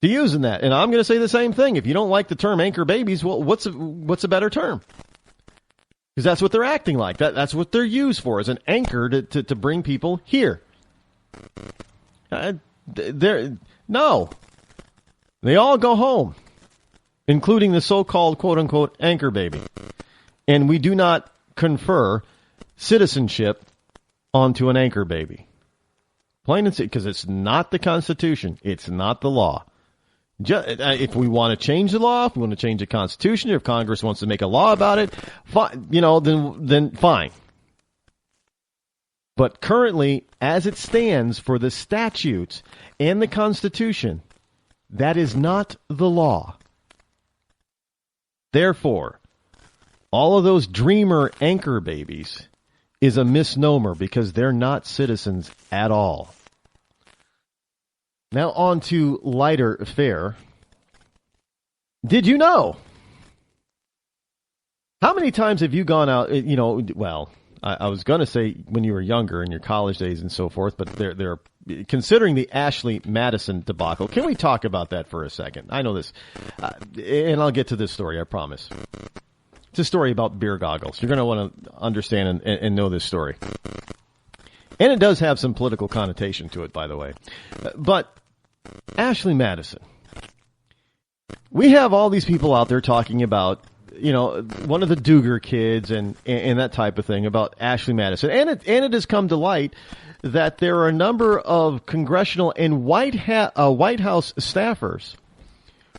to use in that. And I'm going to say the same thing. If you don't like the term anchor babies, well, what's a better term? Because that's what they're acting like. That's what they're used for, as an anchor to bring people here. No. They all go home, including the so-called quote-unquote anchor baby. And we do not confer citizenship onto an anchor baby. Plain and simple, because it's not the Constitution. It's not the law. If we want to change the law, if we want to change the Constitution, if Congress wants to make a law about it, then fine. But currently, as it stands for the statutes and the Constitution, that is not the law. Therefore, all of those dreamer anchor babies is a misnomer because they're not citizens at all. Now on to lighter fare. Did you know? How many times have you gone out, I was going to say when you were younger in your college days and so forth, but they're considering the Ashley Madison debacle. Can we talk about that for a second? I know this, and I'll get to this story, I promise. It's a story about beer goggles. You're going to want to understand and know this story. And it does have some political connotation to it, by the way. But Ashley Madison. We have all these people out there talking about, one of the Duger kids and that type of thing about Ashley Madison. And it has come to light that there are a number of congressional and White House staffers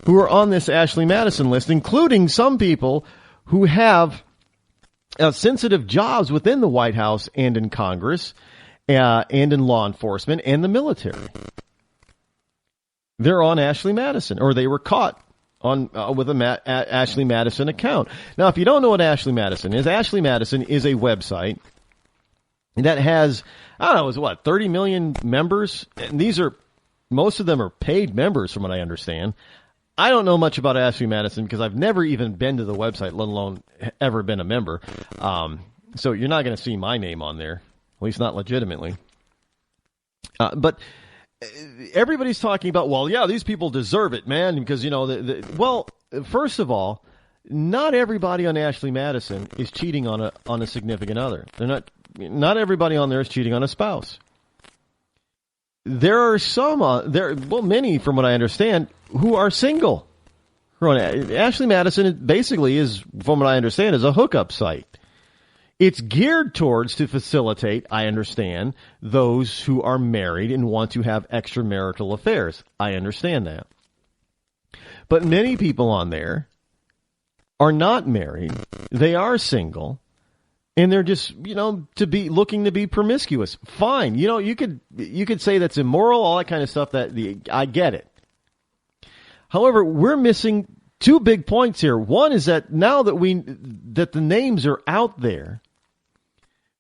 who are on this Ashley Madison list, including some people who have sensitive jobs within the White House and in Congress and in law enforcement and the military. They're on Ashley Madison, or they were caught on with a Ashley Madison account. Now, if you don't know what Ashley Madison is a website that has, 30 million members? And most of them are paid members from what I understand. I don't know much about Ashley Madison because I've never even been to the website, let alone ever been a member. So you're not going to see my name on there, at least not legitimately. But everybody's talking about, well, yeah, these people deserve it, man, because, well, first of all, not everybody on Ashley Madison is cheating on a significant other. Not everybody on there is cheating on a spouse. There are some, many from what I understand, who are single. Ashley Madison basically is, from what I understand, is a hookup site. It's geared towards to facilitate, I understand, those who are married and want to have extramarital affairs. I understand that. But many people on there are not married. They are single. And they're just, looking to be promiscuous. Fine. You could say that's immoral, all that kind of stuff. I get it. However, we're missing 2 big points here. One is that now that the names are out there,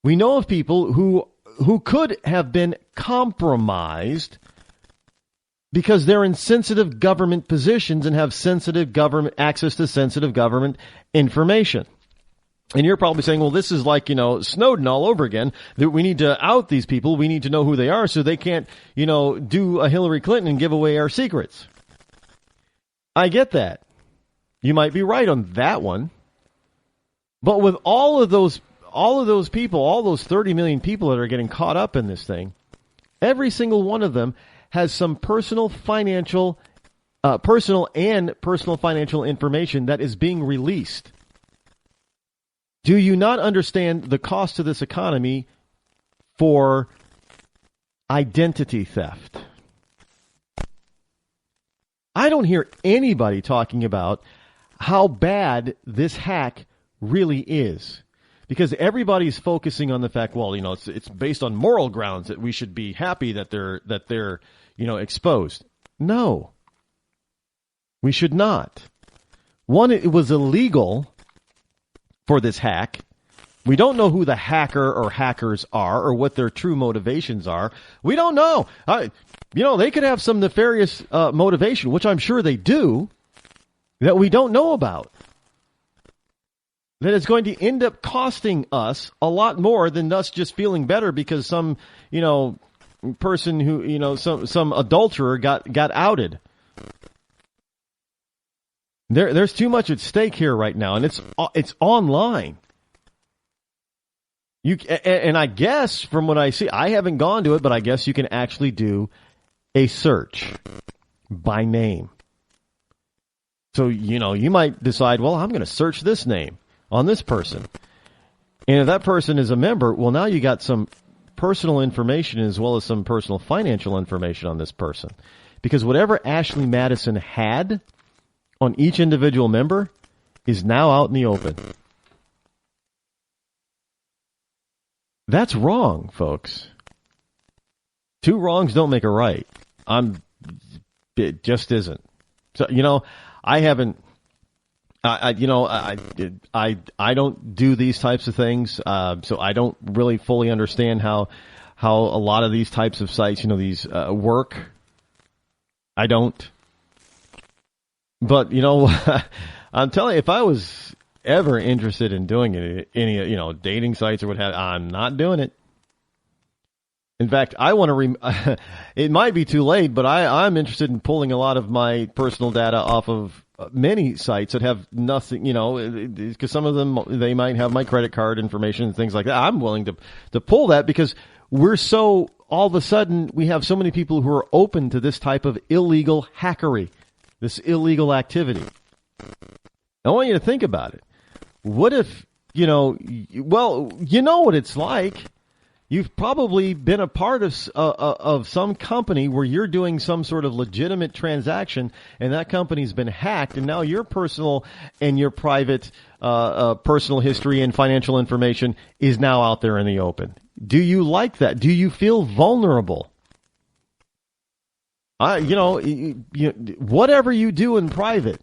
we know of people who could have been compromised because they're in sensitive government positions and have sensitive government access to sensitive government information. And you're probably saying, well, this is like, Snowden all over again, that we need to out these people. We need to know who they are so they can't, do a Hillary Clinton and give away our secrets. I get that. You might be right on that one. But with all of those people, all those 30 million people that are getting caught up in this thing, every single one of them has some personal financial information that is being released. Do you not understand the cost to this economy for identity theft? I don't hear anybody talking about how bad this hack really is, because everybody's focusing on the fact, well, it's based on moral grounds that we should be happy that they're exposed. No, we should not. One, it was illegal for this hack. We don't know who the hacker or hackers are or what their true motivations are. We don't know. They could have some nefarious motivation, which I'm sure they do, that we don't know about. That is going to end up costing us a lot more than us just feeling better because some, person who, some adulterer got outed. There's too much at stake here right now, and it's online. And I guess from what I see, I haven't gone to it, but I guess you can actually do a search by name. So, you might decide, well, I'm going to search this name on this person. And if that person is a member, well, now you got some personal information as well as some personal financial information on this person. Because whatever Ashley Madison had on each individual member is now out in the open. That's wrong, folks. 2 wrongs don't make a right. It just isn't. So, I haven't, I don't do these types of things, so I don't really fully understand how a lot of these types of sites, these work. I don't. But, I'm telling you, if I was ever interested in doing any dating sites or what have you, I'm not doing it. In fact, I want to, it might be too late, but I'm interested in pulling a lot of my personal data off of many sites that have nothing, because some of them, they might have my credit card information and things like that. I'm willing to pull that because we're so, all of a sudden, we have so many people who are open to this type of illegal hackery, this illegal activity. I want you to think about it. What if, well, you know what it's like. You've probably been a part of some company where you're doing some sort of legitimate transaction, and that company's been hacked, and now your personal and your private personal history and financial information is now out there in the open. Do you like that? Do you feel vulnerable? Whatever you do in private.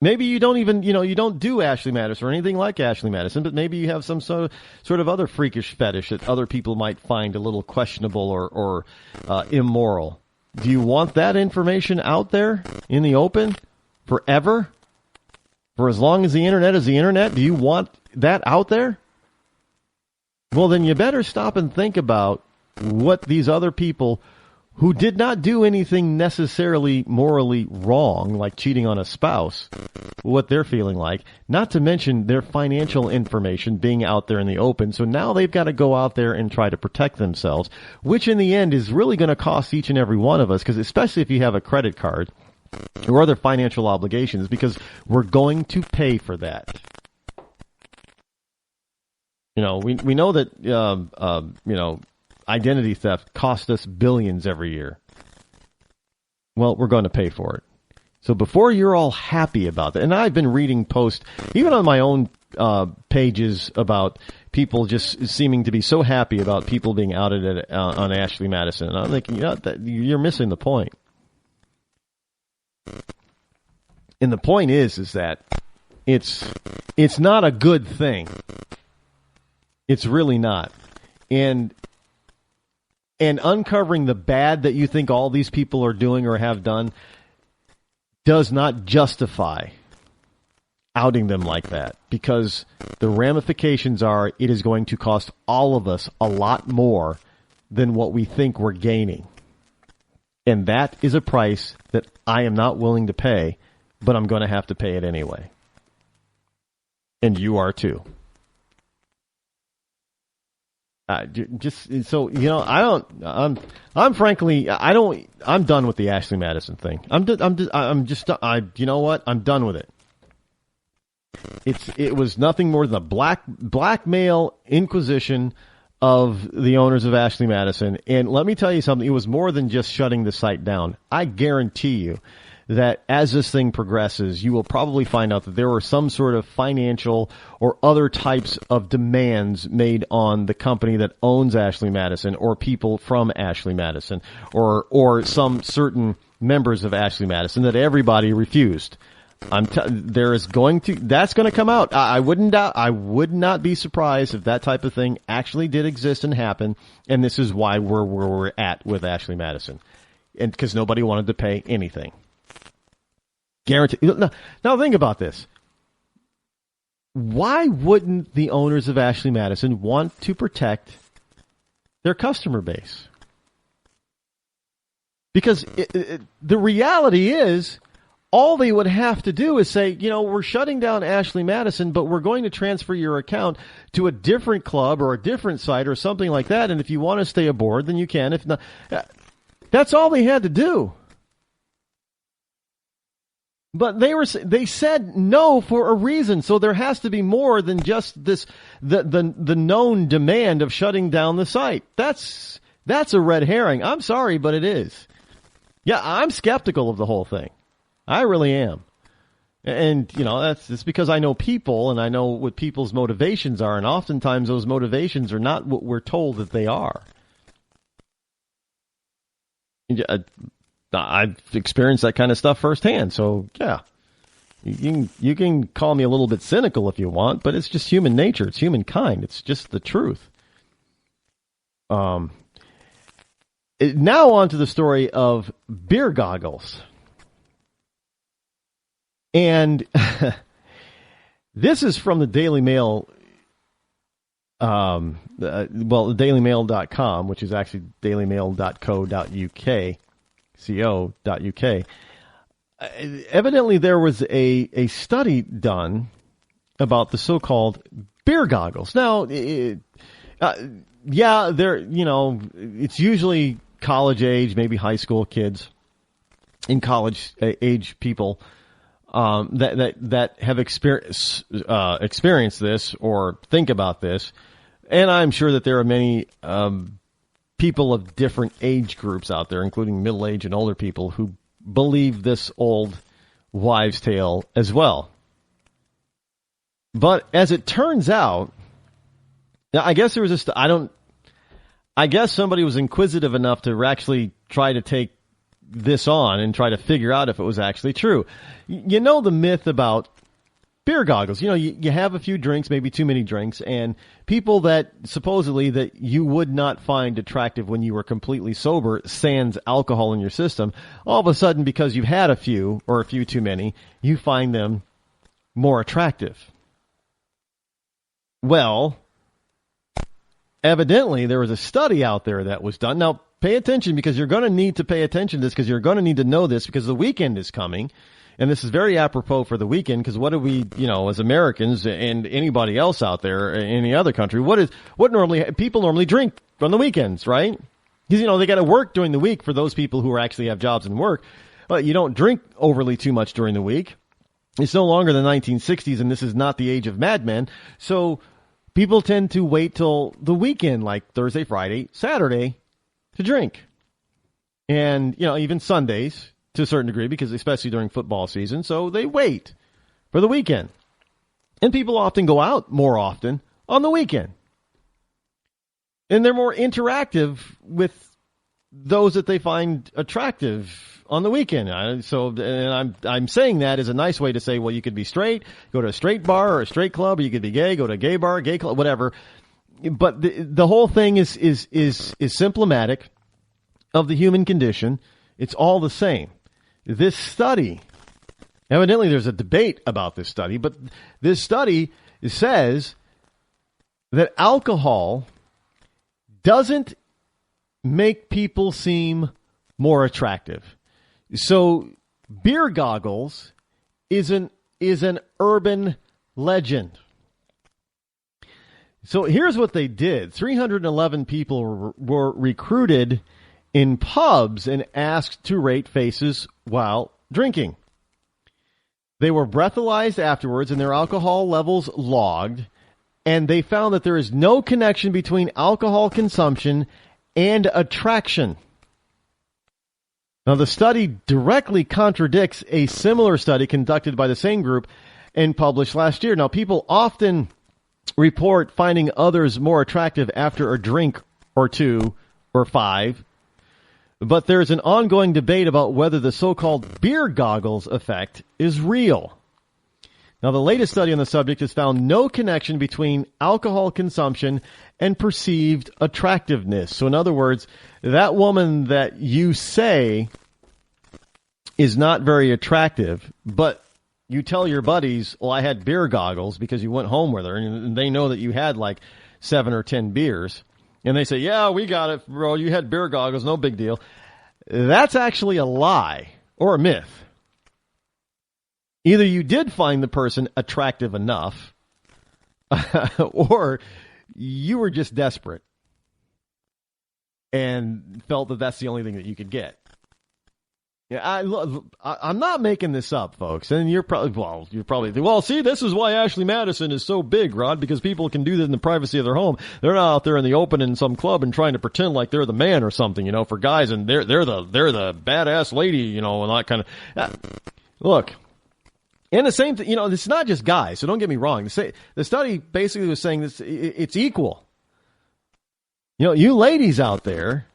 Maybe you don't even, you don't do Ashley Madison or anything like Ashley Madison, but maybe you have some sort of other freakish fetish that other people might find a little questionable or immoral. Do you want that information out there in the open forever? For as long as the internet is the internet, do you want that out there? Well, then you better stop and think about what these other people who did not do anything necessarily morally wrong, like cheating on a spouse, what they're feeling like, not to mention their financial information being out there in the open. So now they've got to go out there and try to protect themselves, which in the end is really going to cost each and every one of us, because especially if you have a credit card or other financial obligations, because we're going to pay for that. We know that, identity theft costs us billions every year. Well, we're going to pay for it. So before you're all happy about that, and I've been reading posts, even on my own pages, about people just seeming to be so happy about people being outed on Ashley Madison. And I'm thinking, you're missing the point. And the point is that it's not a good thing. It's really not. And uncovering the bad that you think all these people are doing or have done does not justify outing them like that, because the ramifications are it is going to cost all of us a lot more than what we think we're gaining. And that is a price that I am not willing to pay, but I'm going to have to pay it anyway. And you are too. Just so you know, I'm frankly, I'm done with the Ashley Madison thing. You know what? I'm done with it. It was nothing more than a blackmail inquisition of the owners of Ashley Madison. And let me tell you something, it was more than just shutting the site down. I guarantee you that as this thing progresses, you will probably find out that there were some sort of financial or other types of demands made on the company that owns Ashley Madison, or people from Ashley Madison, or some certain members of Ashley Madison that everybody refused. That's going to come out. I would not be surprised if that type of thing actually did exist and happen, and this is why we're where we're at with Ashley Madison, and because nobody wanted to pay anything. Guarantee. Now think about this. Why wouldn't the owners of Ashley Madison want to protect their customer base? Because the reality is, all they would have to do is say, we're shutting down Ashley Madison, but we're going to transfer your account to a different club or a different site or something like that. And if you want to stay aboard, then you can. If not, that's all they had to do. But they said no for a reason. So there has to be more than just this, the known demand of shutting down the site. That's a red herring. I'm sorry, but it is. Yeah, I'm skeptical of the whole thing. I really am. And, that's because I know people and I know what people's motivations are. And oftentimes those motivations are not what we're told that they are. I've experienced that kind of stuff firsthand. So, yeah, you can call me a little bit cynical if you want, but it's just human nature. It's humankind. It's just the truth. Now on to the story of beer goggles. And this is from the Daily Mail, dailymail.com, which is actually dailymail.co.uk. co.uk. Evidently, there was a study done about the so-called beer goggles. Now, it's usually college age, maybe high school kids, and college age people that have experienced this or think about this. And I'm sure that there are many people of different age groups out there, including middle-aged and older people, who believe this old wives' tale as well. But as it turns out, now I guess there was I guess somebody was inquisitive enough to actually try to take this on and try to figure out if it was actually true. The myth about beer goggles. You have a few drinks, maybe too many drinks, and people that supposedly that you would not find attractive when you were completely sober, sans alcohol in your system, all of a sudden, because you've had a few or a few too many, you find them more attractive. Well, evidently there was a study out there that was done. Now, pay attention, because you're going to need to pay attention to this, because you're going to need to know this, because the weekend is coming. And this is very apropos for the weekend, because what do we, as Americans and anybody else out there in any other country, people normally drink on the weekends, right? Because, they got to work during the week for those people who actually have jobs and work. But you don't drink overly too much during the week. It's no longer the 1960s, and this is not the age of Mad Men. So people tend to wait till the weekend, like Thursday, Friday, Saturday, to drink. And, even Sundays, to a certain degree, because especially during football season, so they wait for the weekend. And people often go out more often on the weekend. And they're more interactive with those that they find attractive on the weekend. I'm saying that is a nice way to say, well, you could be straight, go to a straight bar or a straight club, or you could be gay, go to a gay bar, gay club, whatever. But the whole thing is symptomatic of the human condition. It's all the same. This study, evidently there's a debate about this study, but this study says that alcohol doesn't make people seem more attractive. So beer goggles is an urban legend. So here's what they did. 311 people were recruited in pubs and asked to rate faces while drinking. They were breathalyzed afterwards and their alcohol levels logged, and they found that there is no connection between alcohol consumption and attraction. Now, the study directly contradicts a similar study conducted by the same group and published last year. Now, people often report finding others more attractive after a drink or two or five, but there's an ongoing debate about whether the so-called beer goggles effect is real. Now, the latest study on the subject has found no connection between alcohol consumption and perceived attractiveness. So, in other words, that woman that you say is not very attractive, but you tell your buddies, well, I had beer goggles because you went home with her, and they know that you had like 7 or 10 beers. And they say, yeah, we got it, bro. You had beer goggles. No big deal. That's actually a lie or a myth. Either you did find the person attractive enough or you were just desperate and felt that that's the only thing that you could get. Yeah, I'm not making this up, folks. And you're probably, see, this is why Ashley Madison is so big, Rod, because people can do this in the privacy of their home. They're not out there in the open in some club and trying to pretend like they're the man or something, for guys, and they're the badass lady, and that kind of. Look, and the same thing, it's not just guys. So don't get me wrong. The study basically was saying this, it's equal. You ladies out there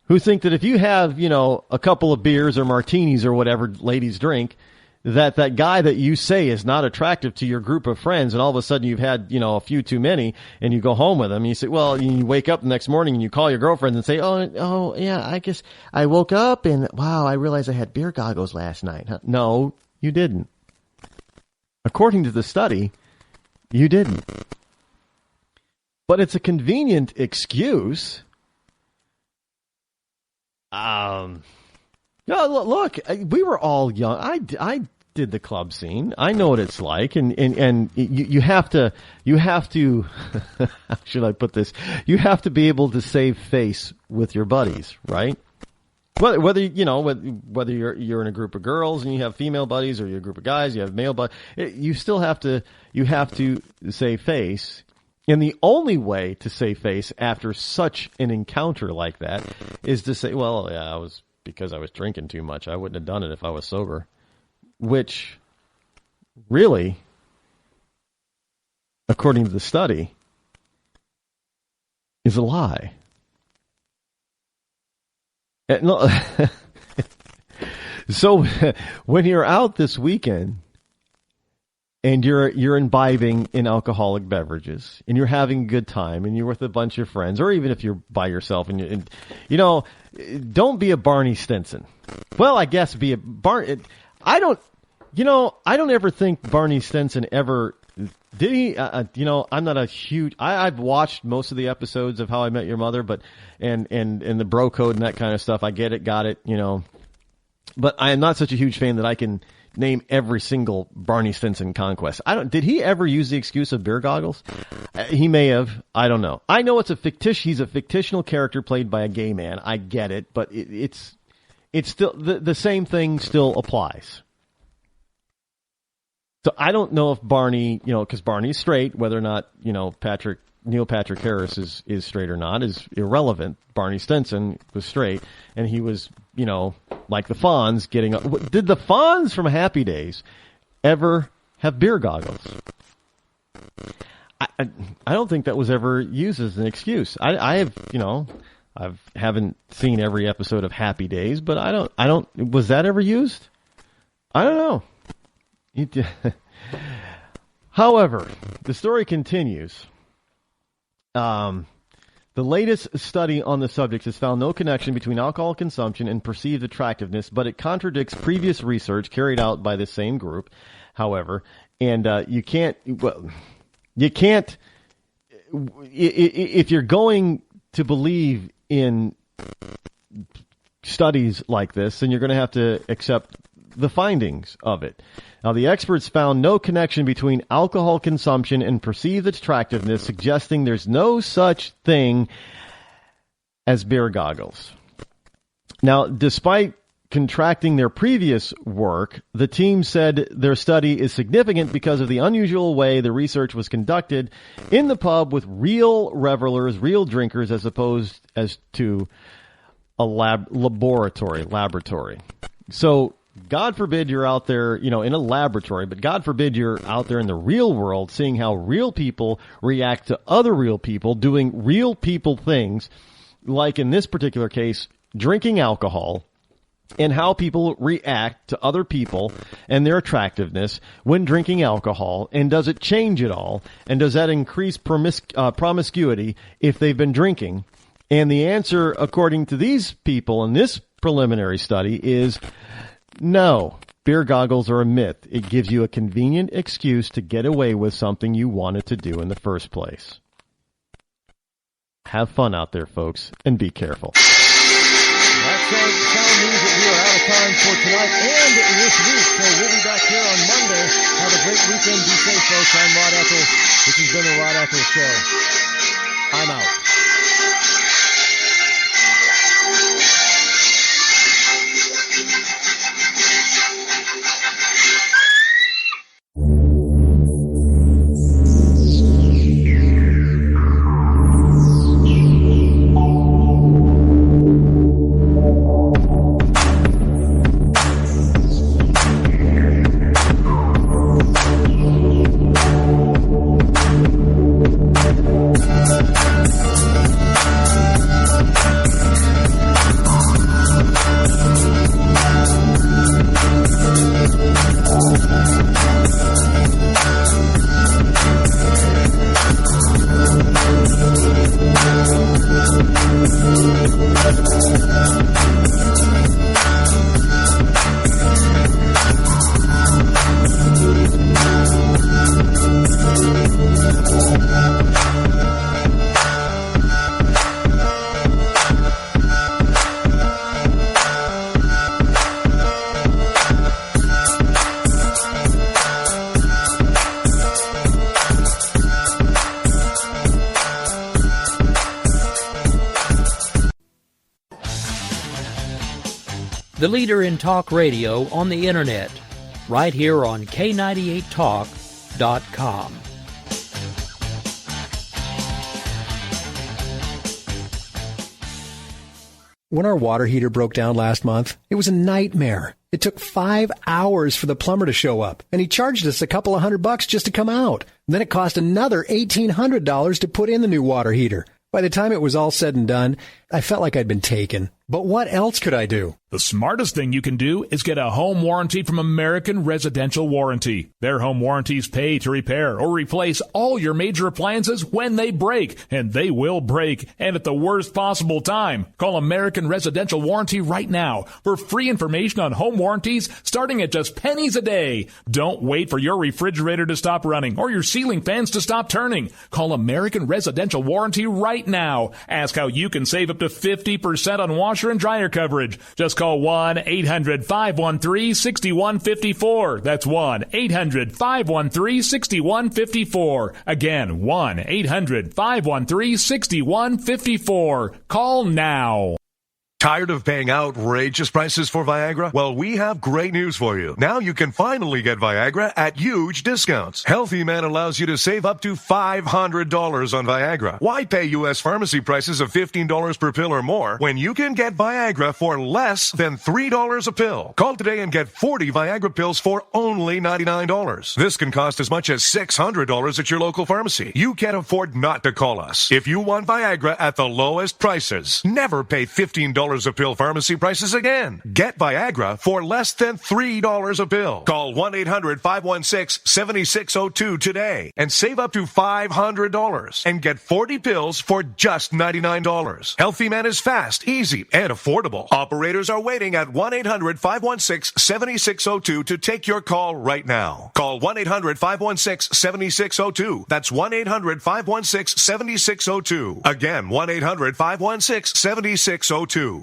who think that if you have, a couple of beers or martinis or whatever ladies drink, that guy that you say is not attractive to your group of friends, and all of a sudden you've had, a few too many, and you go home with them, and you say, well, you wake up the next morning and you call your girlfriend and say, oh, yeah, I guess I woke up and, wow, I realized I had beer goggles last night. Huh? No, you didn't. According to the study, you didn't. But it's a convenient excuse. Look, we were all young. I did the club scene. I know what it's like, and you have to. How should I put this? You have to be able to save face with your buddies, right? Whether you're in a group of girls and you have female buddies, or you're a group of guys, you have male buddies, you still have to save face. And the only way to save face after such an encounter like that is to say, well, yeah, because I was drinking too much. I wouldn't have done it if I was sober. Which, really, according to the study, is a lie. So when you're out this weekend and you're imbibing in alcoholic beverages and you're having a good time and you're with a bunch of friends, or even if you're by yourself and don't be a Barney Stinson. Well, I guess be a I don't ever think Barney Stinson ever did he. I'm not a huge. I've watched most of the episodes of How I Met Your Mother, but and the bro code and that kind of stuff. I get it, got it. But I am not such a huge fan that I can name every single Barney Stinson conquest. Did he ever use the excuse of beer goggles? He may have. I don't know. I know he's a fictional character played by a gay man. I get it, but it's still the same thing still applies. So I don't know if Barney, because Barney's straight, whether or not, Neil Patrick Harris is straight or not is irrelevant. Barney Stinson was straight, and he was, like the Fonz getting up. Did the Fonz from Happy Days ever have beer goggles? I don't think that was ever used as an excuse. I have, I haven't seen every episode of Happy Days, but I don't. Was that ever used? I don't know. However, the story continues. The latest study on the subject has found no connection between alcohol consumption and perceived attractiveness, but it contradicts previous research carried out by the same group. However, and you can't. If you're going to believe in studies like this, then you're going to have to accept the findings of it. Now, the experts found no connection between alcohol consumption and perceived attractiveness, suggesting there's no such thing as beer goggles. Now, despite contracting their previous work, the team said their study is significant because of the unusual way the research was conducted in the pub with real revelers, real drinkers, as opposed to a laboratory. So, God forbid you're out there, in a laboratory, but God forbid you're out there in the real world seeing how real people react to other real people doing real people things, like in this particular case, drinking alcohol, and how people react to other people and their attractiveness when drinking alcohol, and does it change at all, and does that increase promiscuity if they've been drinking? And the answer, according to these people in this preliminary study, is no. Beer goggles are a myth. It gives you a convenient excuse to get away with something you wanted to do in the first place. Have fun out there, folks, and be careful. That's our sound news that we are out of time for tonight and this week, so we'll be back here on Monday. Have a great weekend. Be safe, folks. I'm Rod Eccles. This has been the Rod Eccles Show. I'm out. The leader in talk radio on the internet, right here on K98Talk.com. When our water heater broke down last month, it was a nightmare. It took 5 hours for the plumber to show up, and he charged us a couple of $100 just to come out. And then it cost another $1,800 to put in the new water heater. By the time it was all said and done, I felt like I'd been taken. But what else could I do? The smartest thing you can do is get a home warranty from American Residential Warranty. Their home warranties pay to repair or replace all your major appliances when they break, and they will break, and at the worst possible time. Call American Residential Warranty right now for free information on home warranties starting at just pennies a day. Don't wait for your refrigerator to stop running or your ceiling fans to stop turning. Call American Residential Warranty right now. Ask how you can save up to 50% on washer and dryer coverage. Just call 1-800-513-6154. That's 1-800-513-6154. Again, 1-800-513-6154. Call now. Tired of paying outrageous prices for Viagra? Well, we have great news for you. Now you can finally get Viagra at huge discounts. Healthy Man allows you to save up to $500 on Viagra. Why pay U.S. pharmacy prices of $15 per pill or more when you can get Viagra for less than $3 a pill? Call today and get 40 Viagra pills for only $99. This can cost as much as $600 at your local pharmacy. You can't afford not to call us. If you want Viagra at the lowest prices, never pay $15 a pill pharmacy prices again. Get Viagra for less than $3 a pill. Call 1-800-516-7602 today and save up to $500 and get 40 pills for just $99. Healthy Man is fast, easy, and affordable. Operators are waiting at 1-800-516-7602 to take your call right now. Call 1-800-516-7602. That's 1-800-516-7602. Again, 1-800-516-7602.